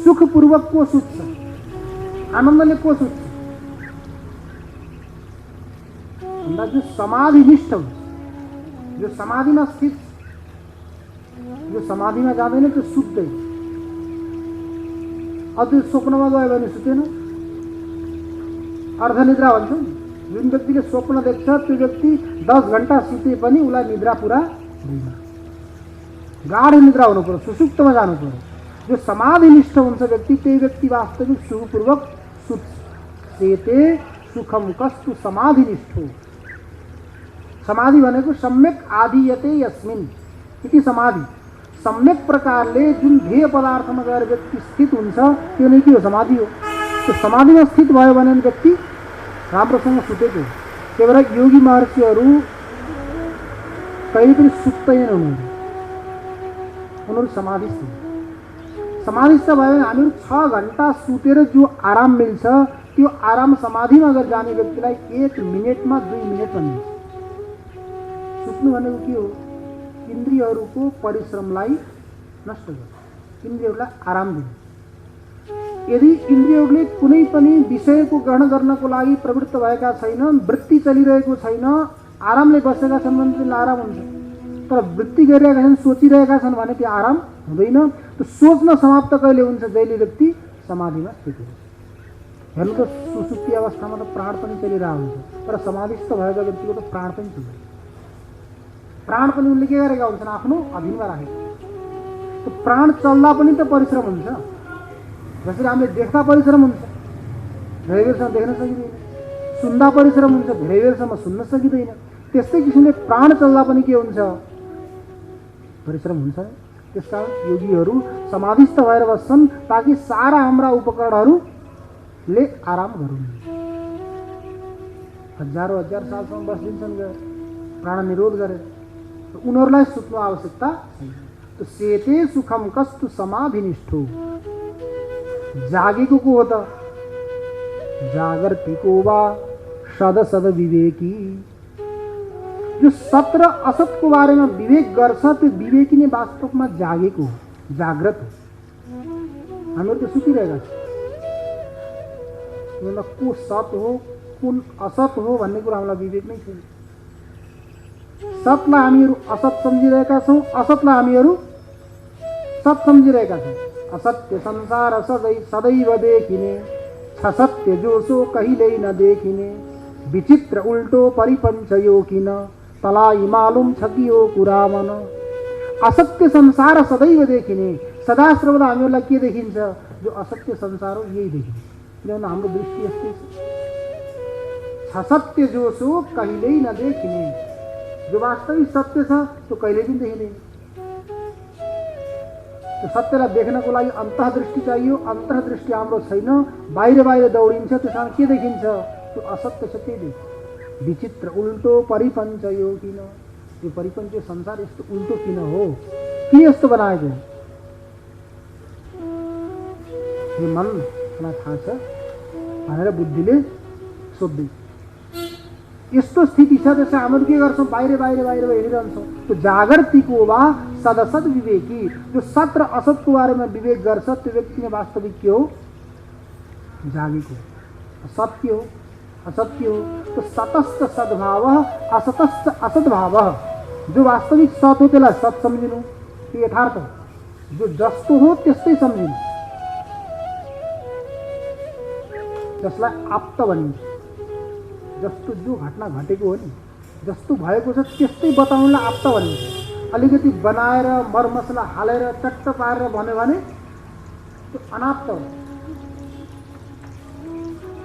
सुखपूर्वक को सुख छ, आनन्दले को सुख छ भन्दा जो समाधिनिष्ठ हुन्छ, जो समाधिमा स्थित, जो समाधिमा जाँदैन त्यो सुत्दै। अझ स्वप्नमा गयो भने सुतेन, अर्धनिद्रा भन्छौँ। जुन व्यक्तिले स्वप्न देख्छ त्यो व्यक्ति 10 घण्टा सुते पनि उसलाई निद्रा पुरा हुँदैन। गाढ निद्रा हुनु पर्यो, सुसुप्तमा जानु पर्यो। जो समाधिनिष्ठ हुन्छ व्यक्ति त्यही व्यक्ति वास्तविक सुखपूर्वक सुत्छ। सेते सुखम कस्तु समाधिनिष्ठो। समाधि भनेको सम्यक आधीयते यस्मिन् इति समाधि। सम्यक प्रकारले जुन ध्येय पदार्थमा गएर व्यक्ति स्थित हुन्छ त्यो नै के हो? समाधि हो। त्यो समाधिमा स्थित भयो भने व्यक्ति राम्रोसँग सुतेको हो। त्यही भएर योगी महर्षिहरू कहिले पनि सुत्दैनन्। उनीहरू समाधिस्थ हुन्। समाधिस्थ भयो भने हामीहरू 6 घण्टा सुतेर जो आराम मिल्छ त्यो आराम समाधिमा अगर जाने व्यक्तिलाई 1 मिनेटमा 2 मिनेटमा मिल्छ। सुत्नु भनेको के हो? इन्द्रियहरूको परिश्रमलाई नष्ट गर्नु, इन्द्रियहरूलाई आराम दिनु। यदि इन्द्रियहरूले कुनै पनि विषयको ग्रहण गर्नको लागि प्रवृत्त भएका छैनन्, वृत्ति चलिरहेको छैन, आरामले बसेका छन् भने त्यसलाई आराम हुन्छ। तर वृत्ति गरिरहेका छन्, सोचिरहेका छन् भने त्यो आराम हुँदैन। त्यो सोच्न समाप्त कहिले हुन्छ? जहिले व्यक्ति समाधिमा स्थित हुन्छ। हेर्नु त सुसुप्ति अवस्थामा त प्राण पनि चलिरहेको हुन्छ, तर समाधिस्थ भएका व्यक्तिको त प्राण पनि चल्दैन। प्राण पनि उनले के गरेका हुन्छन्, आफ्नो अधीनमा राखेको। तो प्राण चल्दा पनि त परिश्रम हुन्छ। जसरी हामीले देख्दा परिश्रम हुन्छ, धेरै बेरसम्म देख्न सकिँदैन, सुन्दा परिश्रम हुन्छ, धेरै बेरसम्म सुन्न सकिँदैन, त्यस्तै किसिमले प्राण चल्दा पनि के हुन्छ, परिश्रम हुन्छ। त्यसकारण योगीहरू समाधिस्थ भएर बस्छन् ताकि सारा हाम्रा उपकरणहरूले आराम गरून्। हजारौँ हजार सालसम्म बस्दिन्छन् गएर प्राण निरोध गरेर, उनीहरूलाई सुत्नु आवश्यकता छैन। तो सेते सुखम कस्तु समाधिनिष्ठो, जागेको को हो त, जागर्तीको वा सद सद विवेकी। जो सत र असतको बारेमा विवेक गर्छ त्यो विवेकी नै वास्तवमा जागेको हो, जाग्रत हो। हामीहरू त सुतिरहेका छौँ, को सत हो कुन असत हो भन्ने कुरा हामीलाई विवेक नै छैन। सतलाई हामीहरू असत सम्झिरहेका छौँ, असतलाई हामीहरू सत सम्झिरहेका छौँ। असत्य संसार सदैव देखिने, छ सत्य जोसो कहिल्यै नदेखिने, विचित्र उल्टो परिपंच यो किन, तलाई मालुम छ कि यो कुरा मन। असत्य संसार सदैव देखिने, सदा सर्वदा हामीहरूलाई के देखिन्छ, जो असत्य संसार हो यही देखिन्छ, किनभने हाम्रो दृष्टि यस्तै छ। छ सत्य जोसो कहिल्यै नदेखिने, जो वास्तविक सत्य छ त्यो कहिले पनि देखिँदैन। त्यो सत्यलाई देख्नको लागि अन्तर्दृष्टि चाहियो, अन्तर्दृष्टि हाम्रो छैन, बाहिर बाहिर दौडिन्छ, त्यसमा के देखिन्छ, त्यो असत्य छ त्यही देखिन्छ। विचित्र उल्टो परिपंच यो किन, यो परिपंच संसार यस्तो उल्टो किन हो, किन यस्तो बनाएको, यो मनलाई थाहा छ भनेर बुद्धिले सोध्दै। यस्तो स्थिति छ जसमा हामीहरू के गर्छौँ, बाहिर बाहिर बाहिर हेरिरहन्छौँ। त्यो जागर्तीको वा सदसद विवेकी, जो सत र असतको बारेमा विवेक गर्छ त्यो व्यक्ति नै वास्तविक के हो, जागेको। सत के हो, असत के हो, तो सतस्थ सद्भाव असतस्थ असद्भाव। जो वास्तविक सत हो त्यसलाई सत सम्झिनु, त्यो यथार्थ हो। जो जस्तो हो त्यस्तै सम्झिनु, जसलाई आप्त भनिन्छ। जस्तो जो घटना घटेको हो नि, जस्तो भएको छ त्यस्तै बताउनुलाई आप्त भनिन्छ। अलिकति बनाएर मरमसला हालेर चट्ट पारेर भन्यो भने त्यो अनाप्त हो।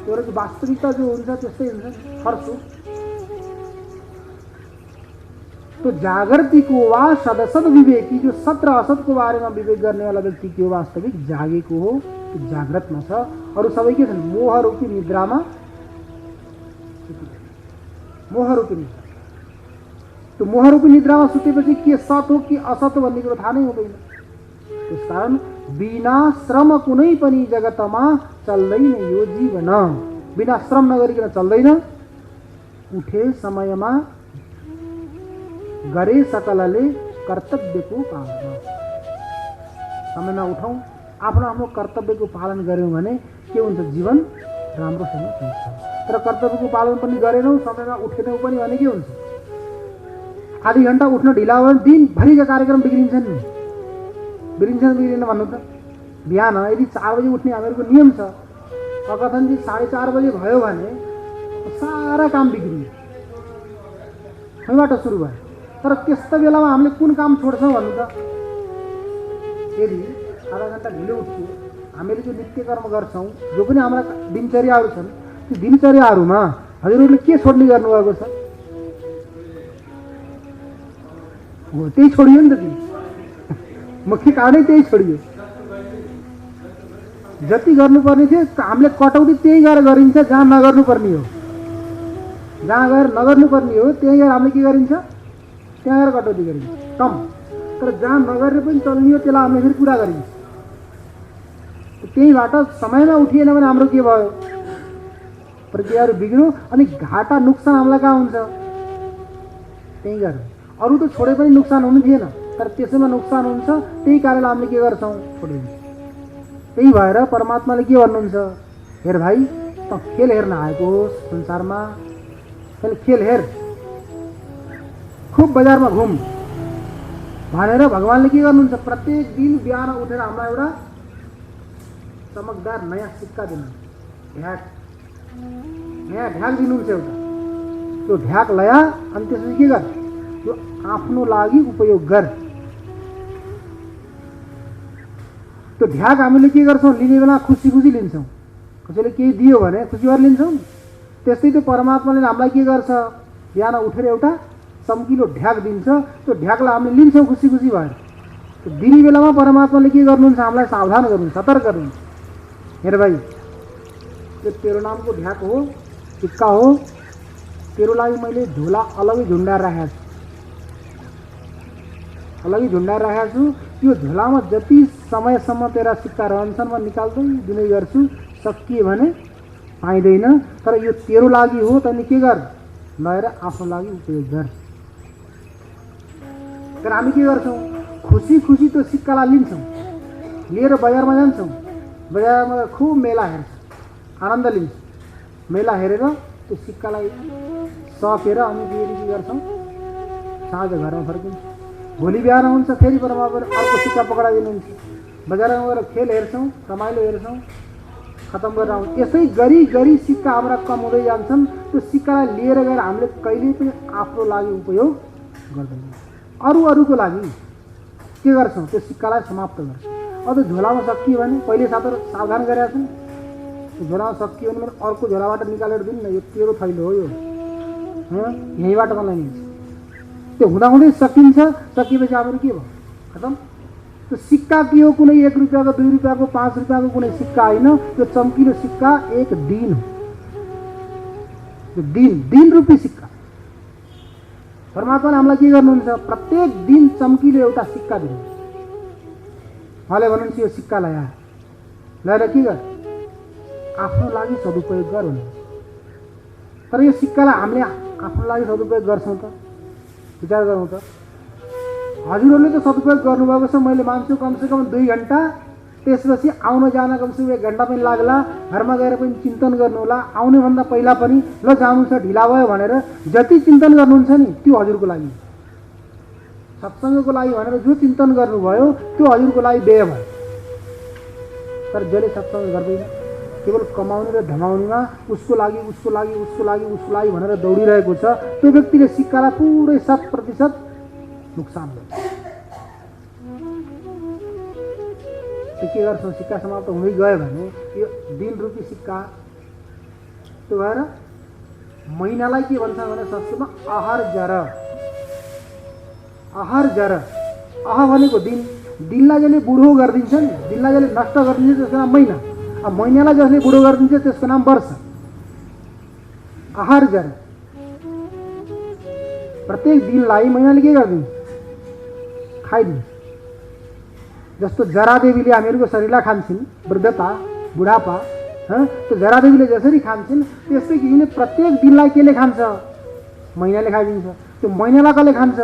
त्यो वास्तविकता जो हुन्छ त्यस्तै हुन्छ, फर्क हो। तो जागृतिको वा सदसद विवेकी, जो सत र असतको बारेमा विवेक गर्नेवाला व्यक्ति के हो, वास्तविक जागेको हो, त्यो जाग्रतमा छ। अरू सबै के छन्, मोह रूपी निद्रामा, मोह रूपी निद्रा। त्यो मोह रूपी निद्रामा सुतेपछि के सत हो कि असत हो भन्ने कुरो थाहा नै हुँदैन। त्यसकारण बिना श्रम कुनै पनि जगतमा चल्दैन यो जीवन, बिना श्रम नगरिकन चल्दैन। उठे समयमा गरे सकलले कर्तव्यको पालन, समयमा उठौँ, आफ्नो आफ्नो कर्तव्यको पालन गऱ्यौँ भने के हुन्छ, जीवन राम्रोसँग चल्छ। तर कर्तव्यको पालन पनि गरेनौँ, समयमा उठेनौँ पनि भने के हुन्छ, आधी घन्टा उठ्न ढिला भयो भने दिनभरिका कार्यक्रम बिग्रिन्छन् नि। बिग्रिँदैन भन्नु त। बिहान यदि 4 बजे उठ्ने हामीहरूको नियम छ, अकथन 4:30 बजे भयो भने सारा काम बिग्रियो, यहीँबाट सुरु भयो। तर त्यस्तो बेलामा हामीले कुन काम छोड्छौँ भन्नु त। यदि आधा घन्टा ढिलो उठ्यो, हामीले जो नित्य कर्म गर्छौँ, जो पनि हाम्रा दिनचर्याहरू छन्, त्यो दिनचर्याहरूमा हजुरहरूले के छोड्ने गर्नुभएको छ, हो त्यही छोडियो नि त। त्यो मुख्य कारणै त्यही छोडियो। जति गर्नुपर्ने थियो हामीले कटौती त्यही गरेर गरिन्छ जहाँ नगर्नुपर्ने हो, जहाँ गएर नगर्नुपर्ने हो त्यही गएर हामीले के गरिन्छ, त्यहाँ गएर कटौती गरिन्छ कम। तर जहाँ नगरेर पनि चल्ने हो त्यसलाई हामीले फेरि पुरा गरिन्छ। त्यहीबाट समयमा उठिएन भने हाम्रो के भयो, प्रक्रियाहरू बिग्रियो, अनि घाटा नोक्सान हामीलाई कहाँ हुन्छ, त्यही गरेर। अरू त छोडे पनि नोक्सान हुनु थिएन, तर त्यसैमा नोक्सान हुन्छ, त्यही कारणले हामीले के गर्छौँ, छोडिन्छ। त्यही भएर परमात्माले के भन्नुहुन्छ, हेर भाइ त खेल हेर्न आएको हो संसारमा, खेल हेर, खुब बजारमा घुम भनेर भगवान्ले के गर्नुहुन्छ, प्रत्येक दिन बिहान उठेर हामीलाई एउटा चमकदार नयाँ सिक्का दिनुहुन्छ, नयाँ ढ्याक दिनुहुन्छ एउटा। त्यो ढ्याक लया अनि त्यसपछि के गर, त्यो आफ्नो लागि उपयोग गर। त्यो ढ्याक हामीले के गर्छौँ, लिने बेला खुसी खुसी लिन्छौँ। कसैले केही दियो भने खुसी भएर लिन्छौँ। त्यस्तै त्यो परमात्माले हामीलाई के गर्छ, बिहान उठेर एउटा चम्किलो ढ्याक दिन्छ। त्यो ढ्याकलाई हामीले लिन्छौँ खुसी खुसी भएर। त्यो दिने बेलामा परमात्माले के गर्नुहुन्छ, हामीलाई सावधान गर्नुहुन्छ, सतर्क गर्नुहुन्छ। हेर भाइ, त्यो तेरो नामको ढ्याक हो, सिक्का हो, तेरो लागि मैले झोला अलगै झुन्डाएर राखेको छु, अलगै झुन्डाएर राखेको छु। त्यो झोलामा जति समयसम्म तेरा सिक्का रहन्छन् म निकाल्दै दिने गर्छु, सकिए भने पाइँदैन। तर यो तेरो लागि हो, तैँले के गर, लगेर आफ्नो लागि उपयोग गर। तर हामी के गर्छौँ, खुसी खुसी त्यो सिक्कालाई लिन्छौँ, लिएर बजारमा जान्छौँ। बजारमा खुब मेला हेर्छौँ, आनन्द लिन्छौँ। मेला हेरेर त्यो सिक्कालाई सकेर अनि फेरि के गर्छौँ, साँझ घरमा फर्किन्छौँ। भोलि बिहान हुन्छ, फेरि परमात्माले अर्को सिक्का पक्राइदिनुहुन्छ। बजारमा गएर खेल हेर्छौँ, रमाइलो हेर्छौँ, खत्म गरेर आउँछ। यसै गरी गरी सिक्का हाम्रा कम हुँदै जान्छन्। त्यो सिक्कालाई लिएर गएर हामीले कहिल्यै पनि आफ्नो लागि उपयोग गर्दैनौँ, अरूको लागि के गर्छौँ, त्यो सिक्कालाई समाप्त गर्छौँ। अब झोलामा सकियो भने पहिले साथीहरू सावधान गरेका छन्, त्यो झोलामा सकियो भने अर्को झोलाबाट निकालेर दिनु न, यो तेरो थैलो हो, यो यहीँबाट मलाई लिन्छ। त्यो हुँदाहुँदै सकिन्छ। सकिएपछि हाम्रो के भयो, खतम। त्यो सिक्का के हो, कुनै 1 रुपियाँको, 2 रुपियाँको, 5 रुपियाँको कुनै सिक्का होइन। त्यो चम्किलो सिक्का एक दिन हो, त्यो दिन रूपी सिक्का। परमात्माले हामीलाई के गर्नुहुन्छ, प्रत्येक दिन चम्किलो एउटा सिक्का दिनुहुन्छ। उहाँले भन्नुहुन्छ यो सिक्का ल्याएर के गर, आफ्नो लागि सदुपयोग गर भन्नुहुन्छ। तर यो सिक्कालाई हामीले आफ्नो लागि सदुपयोग गर्छौँ त, विचार गरौँ त। हजुरहरूले त सदुपयोग गर्नुभएको छ, मैले मान्छु कमसेकम 2 घन्टा, त्यसपछि आउन जान कमसेकम 1 घन्टा पनि लाग्ला। घरमा गएर पनि चिन्तन गर्नु होला, आउनेभन्दा पहिला पनि ल जानु छ, ढिला भयो भनेर जति चिन्तन गर्नुहुन्छ नि त्यो हजुरको लागि, सत्सङ्गको लागि भनेर जो चिन्तन गर्नुभयो त्यो हजुरको लागि व्यय भयो। तर जसले सत्सङ्ग गर्दैन, केवल कमाउने र धमाउनेमा उसको लागि भनेर दौडिरहेको छ, त्यो व्यक्तिले सिक्कालाई पुरै 100% नुकसान गर्छ। के गर्छौँ, सिक्का समाप्त हुँदै गयो भने यो दिन रूपी सिक्का त्यो भएर महिनालाई के भन्छ भने संस्कृतमा आहर जर। आह भनेको दिन, दिनलाई जसले बुढो गरिदिन्छ नि, दिनलाई जसले नष्ट गरिदिन्छ त्यसको नाम महिना। अब महिनालाई जसले बुढो गरिदिन्छ त्यसको नाम वर्ष। आहर जर, प्रत्येक दिनलाई महिनाले के गरिदिन्छ, खाइदिन्छ। जस्तो जरादेवीले हामीहरूको शरीरलाई खान्छन्, वृद्धता बुढापा, त्यो जरादेवीले जसरी खान्छन् त्यस्तै किसिमले प्रत्येक दिनलाई केले खान्छ, महिनाले खाइदिन्छ। त्यो महिनालाई कसले खान्छ,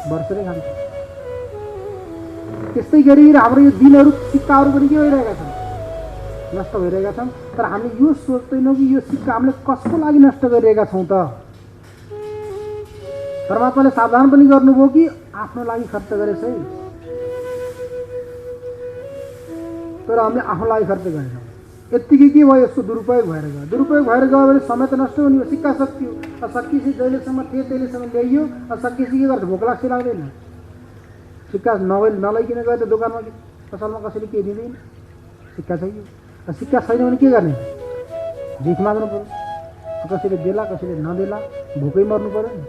वर्षले खान्छ। त्यस्तै गरी हाम्रो यो दिनहरू, सिक्काहरू पनि के भइरहेका छन्, नष्ट भइरहेका छन्। तर हामी यो सोच्दैनौँ कि यो सिक्का हामीले कसको लागि नष्ट गरिरहेका छौँ त। परमात्माले सावधान पनि गर्नुभयो कि आफ्नो लागि खर्च गरेछ है, तर हामीले आफ्नो लागि खर्च गरेनौँ। यत्तिकै के भयो, यसको दुरुपयोग भएर गयो भने समय त नष्ट हुने हो। सिक्का सकियो, सकिएपछि जहिलेसम्म थिए त्यहिलेसम्म ल्याइयो, सकिएपछि के गर्छ, भोक लाग्छ लाग्दैन। सिक्का नलैकिन गयो त दोकानमा पसलमा कसैले केही दिँदैन, सिक्का चाहियो। सिक्का छैन भने के गर्ने, भिख माग्नु पऱ्यो, कसैले देला कसैले नदेला, भोकै मर्नु पऱ्यो नि।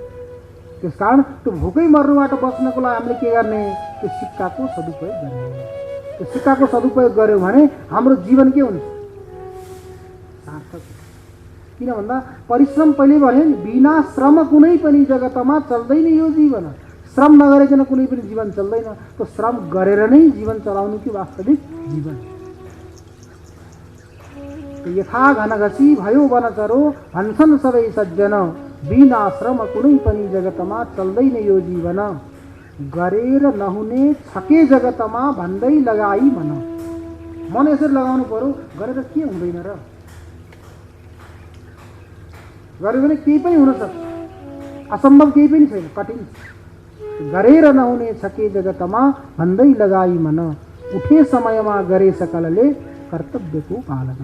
त्यस कारण त्यो भोकै मर्नुबाट बच्नको लागि हामीले के गर्ने, त्यो सिक्काको सदुपयोग गर्ने। त्यो सिक्काको सदुपयोग गऱ्यौँ भने हाम्रो जीवन के हुन्छ, सार्थक। किन भन्दा परिश्रम पहिले भने नि, बिना श्रम कुनै पनि जगतमा चल्दैन यो जीवन। श्रम नगरिकन कुनै पनि जीवन चल्दैन। त्यो श्रम गरेर नै जीवन चलाउनु कि वास्तविक जीवन। यथा घनघसी भयो वनचरो भन्छन् सबै सज्जन, बिना श्रम कुनै पनि जगतमा चल्दैन यो जीवन। गरेर नहुने छके जगतमा भन्दै लगाई मन यसरी लगाउनु पर्यो। गरेर के हुँदैन र, गऱ्यो भने केही पनि हुन सक्छ, असम्भव केही पनि छैन, कठिन। गरेर नहुने छके जगतमा भन्दै लगाई मन, उठे समयमा गरे सकलले कर्तव्यको पालन।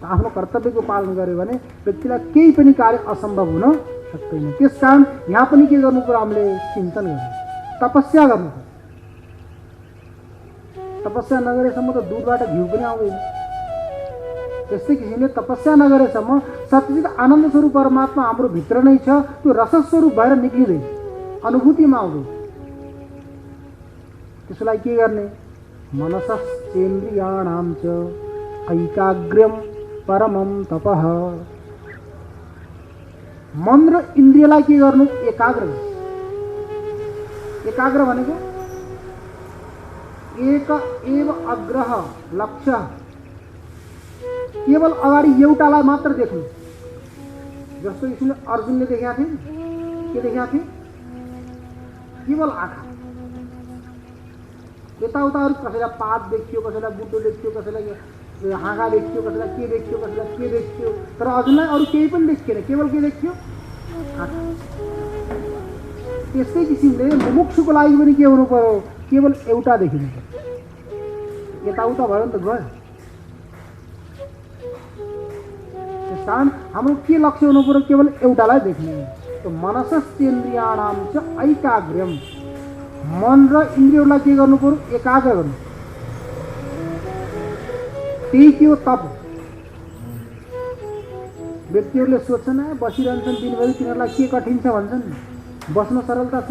आफ्नो कर्तव्यको पालन गर्यो भने व्यक्तिलाई केही पनि कार्य असम्भव हुन सक्दैन। त्यसकारण यहाँ पनि के गर्नु पर्यो, हामीले चिन्तन गर्नु, तपस्या गर्नु पर्यो। तपस्या नगरेसम्म त दुधबाट घिउ पनि आउँदैन। त्यस्तै किसिमले तपस्या नगरेसम्म सच्चित आनन्द स्वरूप परमात्मा हाम्रो भित्र नै छ, त्यो रसस्वरूप भएर निक्लिँदैन, अनुभूतिमा आउँदैन। त्यसलाई के गर्ने, मनसश्चेन्द्रियाणां च ऐकाग्र्यम परमं तपः। मन र इन्द्रियलाई के गर्नु, एकाग्र। एकाग्र भनेको एक एव अग्रह लक्ष्य, केवल अगाडि एउटालाई मात्र देख्नु। जस्तो किसिमले अर्जुनले देखेका थिए, के देखेका थिए, केवल आँखा। यताउताहरू कसैलाई पात देखियो, कसैलाई बुट्टो देखियो, कसैलाई हाँगा देखियो, कसैलाई के देखियो, कसैलाई के देखियो, तर अर्जुनलाई अरू केही पनि देखिएन, केवल के देखियो, आँखा। त्यस्तै किसिमले मुमुक्षुको लागि पनि के हुनु पर्यो, केवल एउटा देखिनु पर्यो। यताउता भयो नि त गयो। कारण हाम्रो के लक्ष्य हुनु पर्यो, केवल एउटालाई देख्ने। तो मनसश्चेन्द्रियाणां च ऐकाग्र्यम, मन र इन्द्रियहरूलाई के गर्नु पर्यो, एकाग्र गर्नु। त्यही के हो, तप। व्यक्तिहरूले सोध्छन् बसिरहन्छन् दिनभरि, तिनीहरूलाई के कठिन छ भन्छन्, बस्न सरलता छ।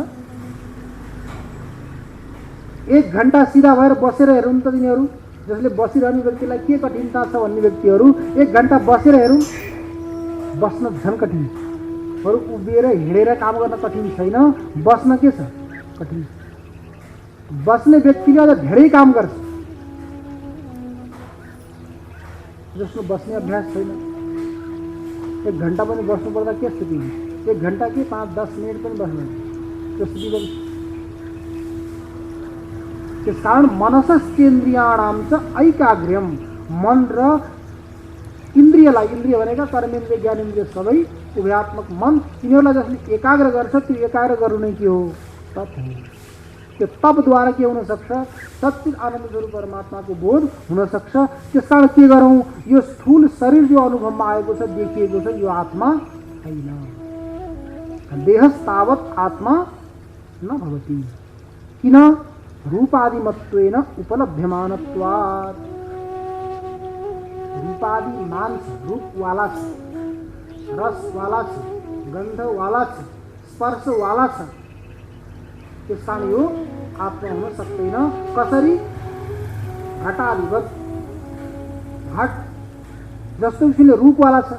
1 घण्टा सिधा भएर बसेर हेरौँ त तिनीहरू, जसले बसिरहने व्यक्तिलाई के कठिनता छ भन्ने व्यक्तिहरू 1 घण्टा बसेर हेरौँ, बस्न झन् कठिन छ। बरु उभिएर हिँडेर काम गर्न कठिन छैन, बस्न के छ, कठिन छ। बस्ने व्यक्तिले अझ धेरै काम गर्छ, जसको बस्ने अभ्यास छैन। 1 घण्टा पनि बस्नु पर्दा के स्थिति हुन्छ, 1 घण्टा के 5-10 मिनट पनि बस्दैन, त्यो स्थिति बन्छ। त्यस कारण मनसश्चेन्द्रियाणां च ऐकाग्र्यम, मन र इन्द्रियलाई, इन्द्रिय भनेका कर्मेन्द्रिय ज्ञानेन्द्रिय सबै उभयात्मक मन, यिनीहरूलाई जसले एकाग्र गर्छ, त्यो एकाग्र गर्नु नै के हो, तप हो। त्यो तपद्वारा के हुन सक्छ, सच्चित आनन्द स्वरूप परमात्माको बोध हुन सक्छ। त्यस कारण के गरौँ, यो स्थूल शरीर जो अनुभवमा आएको छ, देखिएको छ, यो आत्मा होइन। देहस्तावत् आत्मा न भवति, किन, रूपादिमत्वेन उपलभ्यमानत्वात्। रूपादि मांस रूप वाला छ, रस वाला छ, गंध वाला छ, स्पर्श वाला छ। त्यस कारण यो आत्मा हुन सक्दैन। कसरी, घटादिवत, घट जस्तो किसिमले रूपवाला छ,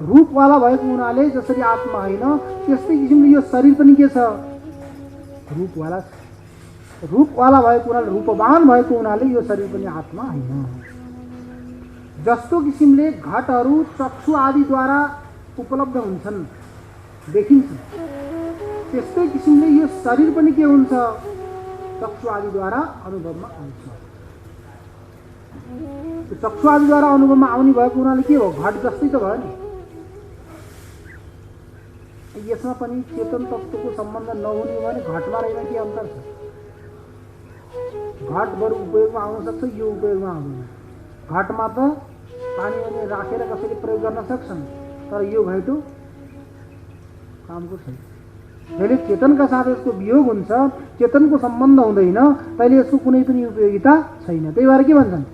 रूपवाला भएको हुनाले जसरी आत्मा होइन, त्यस्तै किसिमले यो शरीर पनि के छ, रूपवाला छ। रूपवाला भएको हुनाले, रूपवान भएको हुनाले यो शरीर पनि आत्मा होइन। जस्तो किसिमले घटहरू चक्षु आदिद्वारा उपलब्ध हुन्छन्, देखिन्छ, त्यस्तै किसिमले यो शरीर पनि के हुन्छ, चक्षु आदिद्वारा अनुभवमा आउँछ। त्यो चक्षु आदिद्वारा अनुभवमा आउने भएको हुनाले के हो, घट जस्तै त भयो नि। यसमा पनि चेतन तत्त्वको सम्बन्ध नहुने भने घटमा रहेन के अन्तर छ। घट बरु उपयोगमा आउन सक्छ, यो उपयोगमा आउँदैन। घटमा त पानी अनि राखेर कसैले प्रयोग गर्न सक्छन्, तर यो घैटो कामको छैन। जहिले चेतनका साथ यसको वियोग हुन्छ, चेतनको सम्बन्ध हुँदैन, तैले यसको कुनै पनि उपयोगिता छैन। त्यही भएर के भन्छन्,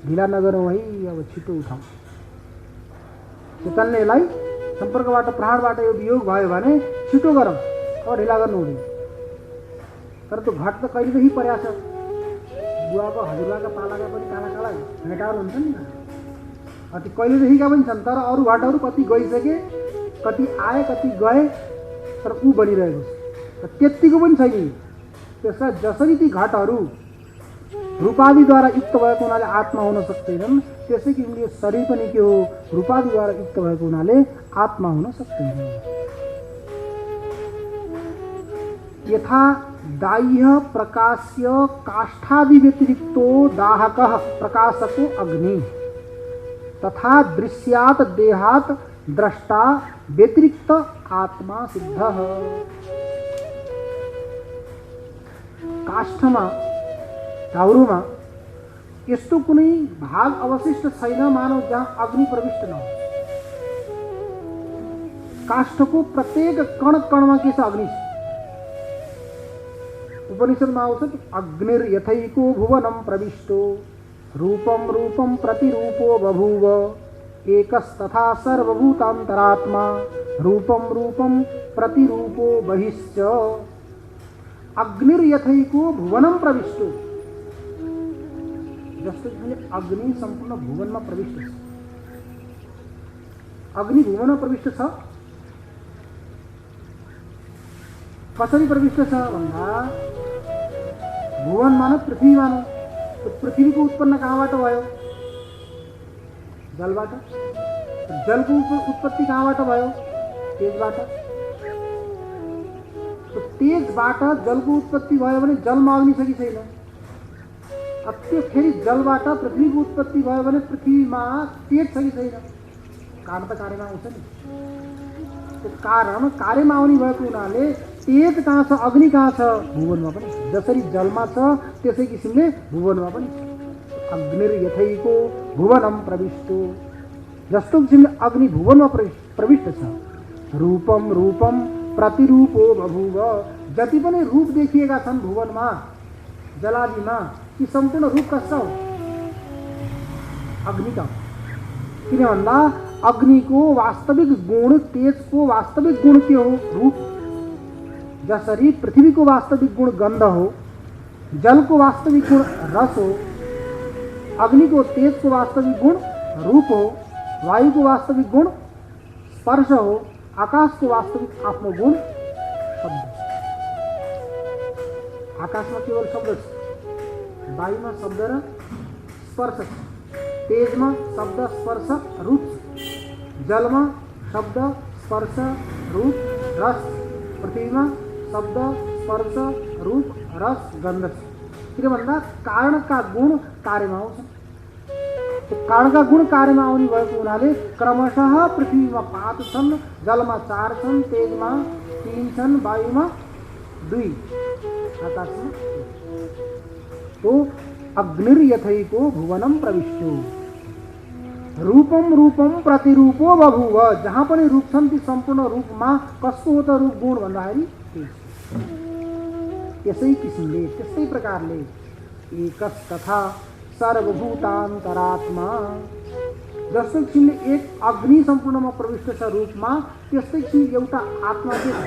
ढिला नगरौँ है, अब छिटो उठाउँ। चेतनले यसलाई सम्पर्कबाट, प्राणबाट यो वियोग भयो भने छिटो गरौँ, अब ढिला गर्नु हुँदैन। तर त्यो घट त कहिलेदेखि पर्या छ, बुवाको हजुरबाका पालाका पनि काला काला घाटाहरू हुन्छन् नि, अति कहिलेदेखिका पनि छन्। तर अरू घाटहरू कति गइसके, कति आए, कति गए, तर ऊ बनिरहेको छ, त्यत्तिको पनि छैन। त्यसका जसरी ती घटहरू रूपादिद्वारा युक्त भएको हुनाले आत्मा हुन सक्दैनन्, त्यसै किसिमले शरीर पनि के हो, रूपादिद्वारा युक्त भएको हुनाले आत्मा हुन सक्दैन। यथा दाह्य प्रकाश्य काष्ठादि व्यतिरिक्तो दाहकः प्रकाशको अग्नि, तथा दृश्यात् देहात् द्रष्टा व्यतिरिक्त आत्मा सिद्धः। काष्ठमा, धाउरोमा यस्तो कुनै भाग अवशिष्ट छैन मानव जहाँ अग्नि प्रविष्ट नहोस्। काष्ठको प्रत्येक कण कणमा के छ? अग्नि छ। उपनिषदमा आउँछ अग्निर्यथैको भुवनं प्रविष्टो रूपं रूपं प्रतिरूपो बभूव एकस्तथा सर्वभूतान्तरात्मा रूपं रूपं प्रतिरूपो बहिश्च। अग्निर्यथैको भुवनं प्रविष्टो, जस्तो कि अग्नि सम्पूर्ण भुवनमा प्रविष्ट छ। अग्नि भुवनमा प्रविष्ट छ। कसरी प्रविष्ट छ भन्दा भुवन मानव पृथ्वी मानव, तो पृथ्वीको उत्पन्न कहाँबाट भयो? जलबाट। जलको उत्पत्ति कहाँबाट भयो? तेजबाट। तो तेजबाट जलको उत्पत्ति भयो भने जलमा अग्नि छ कि छैन? अब त्यो फेरि जलबाट पृथ्वीको उत्पत्ति भयो भने पृथ्वीमा तेज छ कि छैन? कारण त कार्यमा आउँछ नि। त्यो कारण कार्यमा आउने भएको हुनाले तेज कहाँ छ? अग्नि कहाँ छ? भुवनमा पनि। जसरी जलमा छ त्यसै किसिमले भुवनमा पनि। अग्निर्यथैको भुवनं प्रविष्टो, जस्तो किसिमले अग्नि भुवनमा प्रविष्ट छ। रूपम रूपम प्रतिरूपो बभूव, जति पनि रूप देखिएका छन् भुवनमा जलादिमा, ती सम्पूर्ण रूप कसका हो? अग्निका। किन भन्दा अग्निको वास्तविक गुण, तेजको वास्तविक गुण के हो? रूप। जसरी पृथ्वीको वास्तविक गुण गन्ध हो, जलको वास्तविक गुण रस हो, अग्निको तेजको वास्तविक गुण रूप हो, वायुको वास्तविक गुण स्पर्श हो, आकाशको वास्तविक आफ्नो गुण शब्द। आकाशमा केवल शब्द छ, वायुमा शब्द र स्पर्श छ, तेजमा शब्द स्पर्श रूप छ, जलमा शब्द स्पर्श रूप रस, पृथ्वीमा शब्द स्पर्श रूप रस गन्ध छ। किन भन्दा कारणका गुण कार्यमा आउँछ। कारणका गुण कार्यमा आउने भएको हुनाले क्रमशः पृथ्वीमा 5 छन्, जलमा 4 छन्, तेजमा 3 छन्, वायुमा 2, आकाशमा 1। तो अग्निर्यथैको भुवनं प्रविष्टो रूपम रूपम प्रतिरूपो बभूव, जहाँ पनि रूप छन् ती सम्पूर्ण रूपमा कसको हो त रूप गुण भन्दाखेरि त्यसै किसिमले त्यस्तै प्रकारले एकस तथा सर्वभूतान्तरात्मा, जस्तो किसिमले एक अग्नि सम्पूर्णमा प्रविष्ट छ रूपमा, त्यस्तै किसिमले एउटा आत्मा के छ?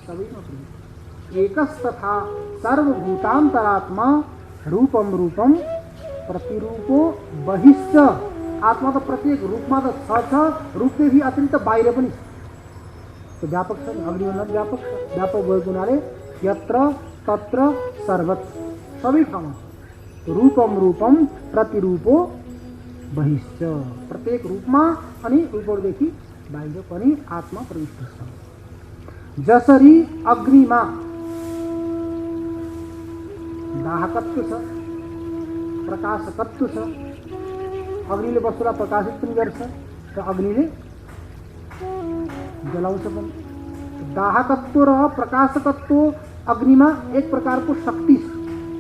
सबैमा प्रविष्ट। एकस तथा सर्वभूतान्तरात्मा रूपम रूपम प्रतिरूपो बहिश्च। आत्मा त प्रत्येक रूपमा त छ, रूपदेखि अतिरिक्त बाहिर पनि छ। तो व्यापक छ, अग्निभन्दा व्यापक छ। व्यापक भएको हुनाले यत्र तत्र सर्वत्र, सबै ठाउँमा। रूपम रूपम प्रतिरूपो बहिश्च, प्रत्येक रूपमा अनि रूपहरूदेखि बाहिर पनि आत्मा प्रविष्ट छ। जसरी अग्निमा दाहकत्व छ, प्रकाशकत्व छ, अग्निले वस्तुलाई प्रकाशित पनि गर्छ र अग्निले जलाउँछ पनि। दाहकत्व र प्रकाशकत्व अग्निमा एक प्रकारको शक्ति छ,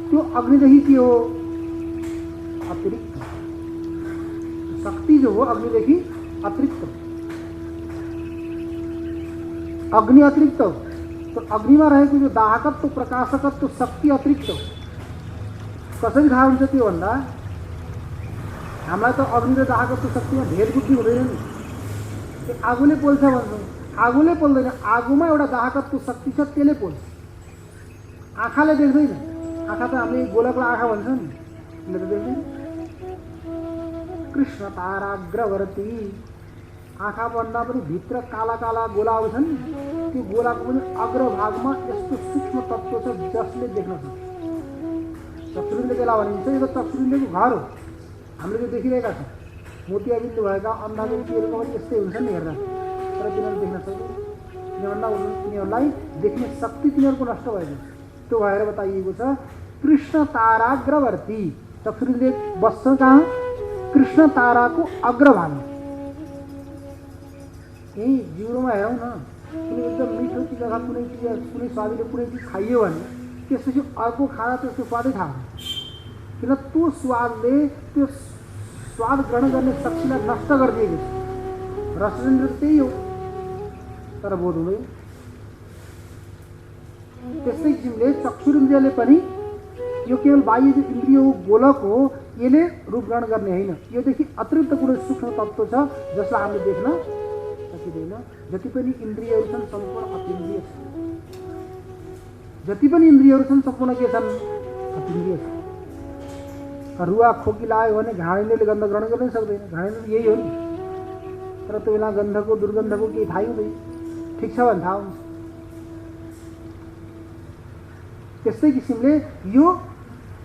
त्यो अग्निदेखि के हो? अतिरिक्त शक्ति जो हो अग्निदेखि अतिरिक्त। अग्नि अतिरिक्त हो, तो अग्निमा रहेको जो दाहकत्व प्रकाशकत्व शक्ति अतिरिक्त हो। कसरी थाहा हुन्छ त्यो भन्दा हामीलाई त अग्नि र दाहकत्व शक्तिमा भेद बुद्धि हुँदैन नि। त्यो आगोले पोल्छ भन्छौँ, आगोले पोल्दैन। आगोमा एउटा दाहकत्व शक्ति छ, त्यसले पोल्छ। आँखाले देख्दैन, आँखा त हामीले गोलाको आँखा भन्छ नि, त्यसले त देख्दैन। कृष्ण ताराग्रवर्ती, आँखा भन्दा पनि भित्र काला काला गोला आउँछन् नि, त्यो गोलाको पनि अग्रभागमा यस्तो सूक्ष्म तत्त्व छ जसले देख्न सक्छ। चक्षुरुले त्यसलाई भनिन्छ, यो त चक्षुरुलेको घर हो। हामीले त्यो देखिरहेका छौँ, मोतियाबिन्दु भएका अन्धा व्यक्तिहरूको पनि यस्तै हुन्छ नि हेर्दा, तर तिनीहरू देख्न सक्दैन। किनभन्दा तिनीहरूलाई देख्ने शक्ति तिनीहरूको नष्ट भएको छ। त्यो भएर बताइएको छ कृष्ण ताराग्रवर्ती, चक्षुरुले बस्छ कहाँ? कृष्ण ताराको अग्रभागमा। यही जिउरोमा हेरौँ न, कुनै एकदम मिठो चिज अथवा कुनै चिज, कुनै स्वादिलो कुनै चिज खाइयो भने त्यसपछि अर्को खाँदा त्यसको स्वादै थाहा हुन्छ। किन? त्यो स्वादले त्यो स्वाद ग्रहण गर्ने शक्तिलाई नष्ट गरिदिएको छ। रसरेन्द्र त्यही हो, तर बोध हुँदैन। त्यस्तै किसिमले चक्षुरिन्द्रियले पनि यो केवल बाह्य इन्द्रिय हो, गोलक हो, यसले रूप ग्रहण गर्ने होइन। योदेखि अतिरिक्त कुनै सूक्ष्म तत्त्व छ जसलाई हामीले देख्न सकिँदैन। जति पनि इन्द्रियहरू छन् सम्पूर्ण अतीन्द्रिय छन्। जति पनि इन्द्रियहरू छन् सम्पूर्ण के छन्? अतीन्द्रिय छन्। रुवा खोकी लाग्यो भने घाँडेन्द्रले गन्ध ग्रहण गर्नै सक्दैन। घाँडेन्द्र यही हो नि, तर त्यो बेला गन्धको दुर्गन्धको केही थाहै हुँदैन। ठिक छ भने थाहा हुन्छ। त्यस्तै किसिमले यो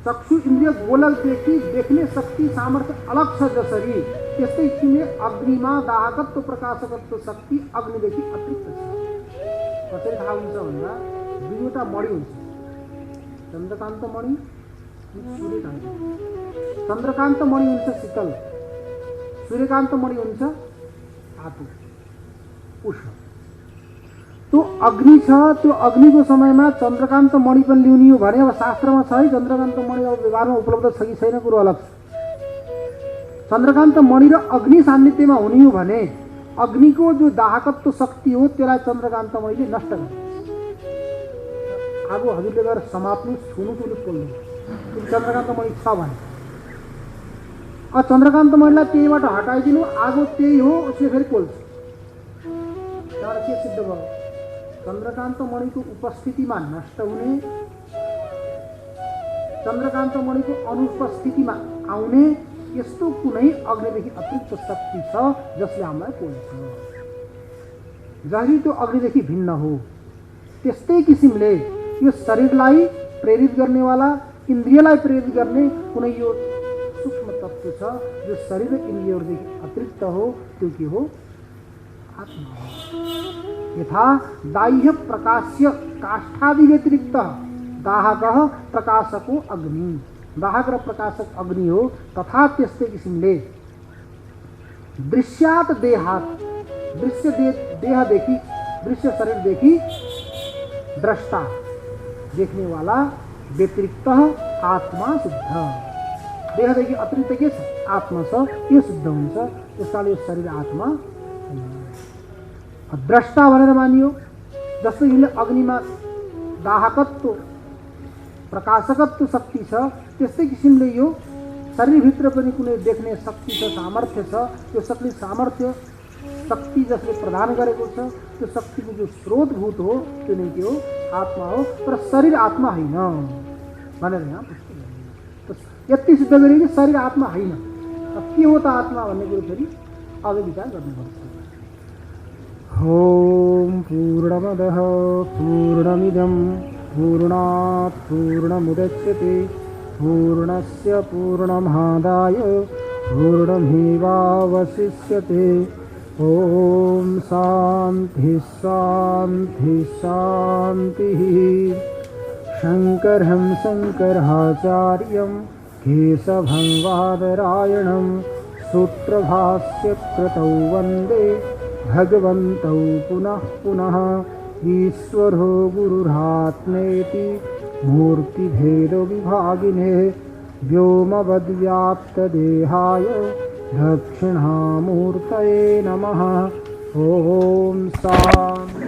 चक्षु इन्द्रिय गोलकदेखि देख्ने शक्ति सामर्थ्य अलग छ जसरी, त्यस्तै किसिमले अग्निमा दाहकत्व प्रकाशकत्व शक्ति अग्निदेखि अतिरिक्त छ। कसरी थाहा हुन्छ भन्दा दुईवटा मणि हुन्छ, चन्द्रकान्त मणि अनि सूर्यकान्त। चन्द्रकान्त मणि हुन्छ शीतल, सूर्यकान्त मणि हुन्छ धातु उष्ण। त्यो अग्नि छ, त्यो अग्निको समयमा चन्द्रकान्त मणि पनि ल्याउने हो भने अब शास्त्रमा छ है, चन्द्रकान्त मणि अब व्यवहारमा उपलब्ध छ कि छैन कुरो अलग छ। चन्द्रकान्त मणि र अग्नि सान्निध्यमा हुने हो भने अग्निको जो दाहकत्व शक्ति हो त्यसलाई चन्द्रकान्त मणिले नष्ट गर्छ। आगो हजुरले गएर समात्नु, छुनु, त्यसले पोल्नु, चन्द्रकान्त मणि छ भने। अब चन्द्रकान्त मणिलाई त्यहीबाट हटाइदिनु, आगो त्यही हो, उसले फेरि पोल्छ। त्यहाँबाट के सिद्ध भयो? चन्द्रकान्त मणिको उपस्थितिमा नष्ट हुने, चन्द्रकान्त मणिको अनुपस्थितिमा आउने यस्तो कुनै अग्निदेखि अतिरिक्त शक्ति छ जसले हामीलाई पोल्छ। जसरी त्यो अग्निदेखि भिन्न हो, त्यस्तै किसिमले यो शरीरलाई प्रेरित गर्नेवाला, इन्द्रियलाई प्रेरित गर्ने कुनै यो सूक्ष्म तत्त्व छ जो शरीर र इन्द्रियहरूदेखि अतिरिक्त हो। त्यो के हो? आत्मा हो। यथा बाह्य प्रकाश्य काष्ठादि व्यतिरिक्त दाहकः प्रकाशको अग्नि, दाहक र प्रकाशक अग्नि हो, तथा त्यस्तै किसिमले दृश्यात देहात, दृश्य देहदेखि, दृश्य शरीरदेखि द्रष्टा देख्नेवाला व्यतिरिक्त आत्मा शुद्ध। देहदेखि अतिरिक्त के छ? आत्मा छ, यो शुद्ध हुन्छ। त्यसकारण यो शरीर आत्मा द्रष्टा भनेर मानियो। जस्तै यसले अग्निमा दाहकत्व प्रकाशकत्व शक्ति छ, त्यस्तै किसिमले यो शरीरभित्र पनि कुनै देख्ने शक्ति छ, सामर्थ्य छ। त्यो शक्ति सामर्थ्य शक्ति जसले प्रदान गरेको छ, त्यो शक्तिको जो स्रोतभूत हो त्यो नै के हो? आत्मा हो। तर शरीर आत्मा होइन भनेर यहाँ पुष्टि गरियो। यति सिद्ध गरियो कि शरीर आत्मा होइन। अब के हो त आत्मा भन्ने कुरो फेरि अझै विचार गर्नुपर्छ। ओम पूर्णमदः पूर्णमिदं पूर्णात् पूर्णमुदच्यते पूर्णस्य पूर्णमादाय पूर्णमेवावशिष्यते। ओम शांति शांति शांतिः। शंकरं शंकराचार्यं केशवं बादरायणं सूत्रभाष्यकृतौ वन्दे भगवन्तौ पुनः पुनः। ईश्वरो गुरुरात्मेति मूर्तिभेदविभागिने व्योमवद्व्याप्तदेहाय दक्षिणामूर्तये नमः। ओम शांति।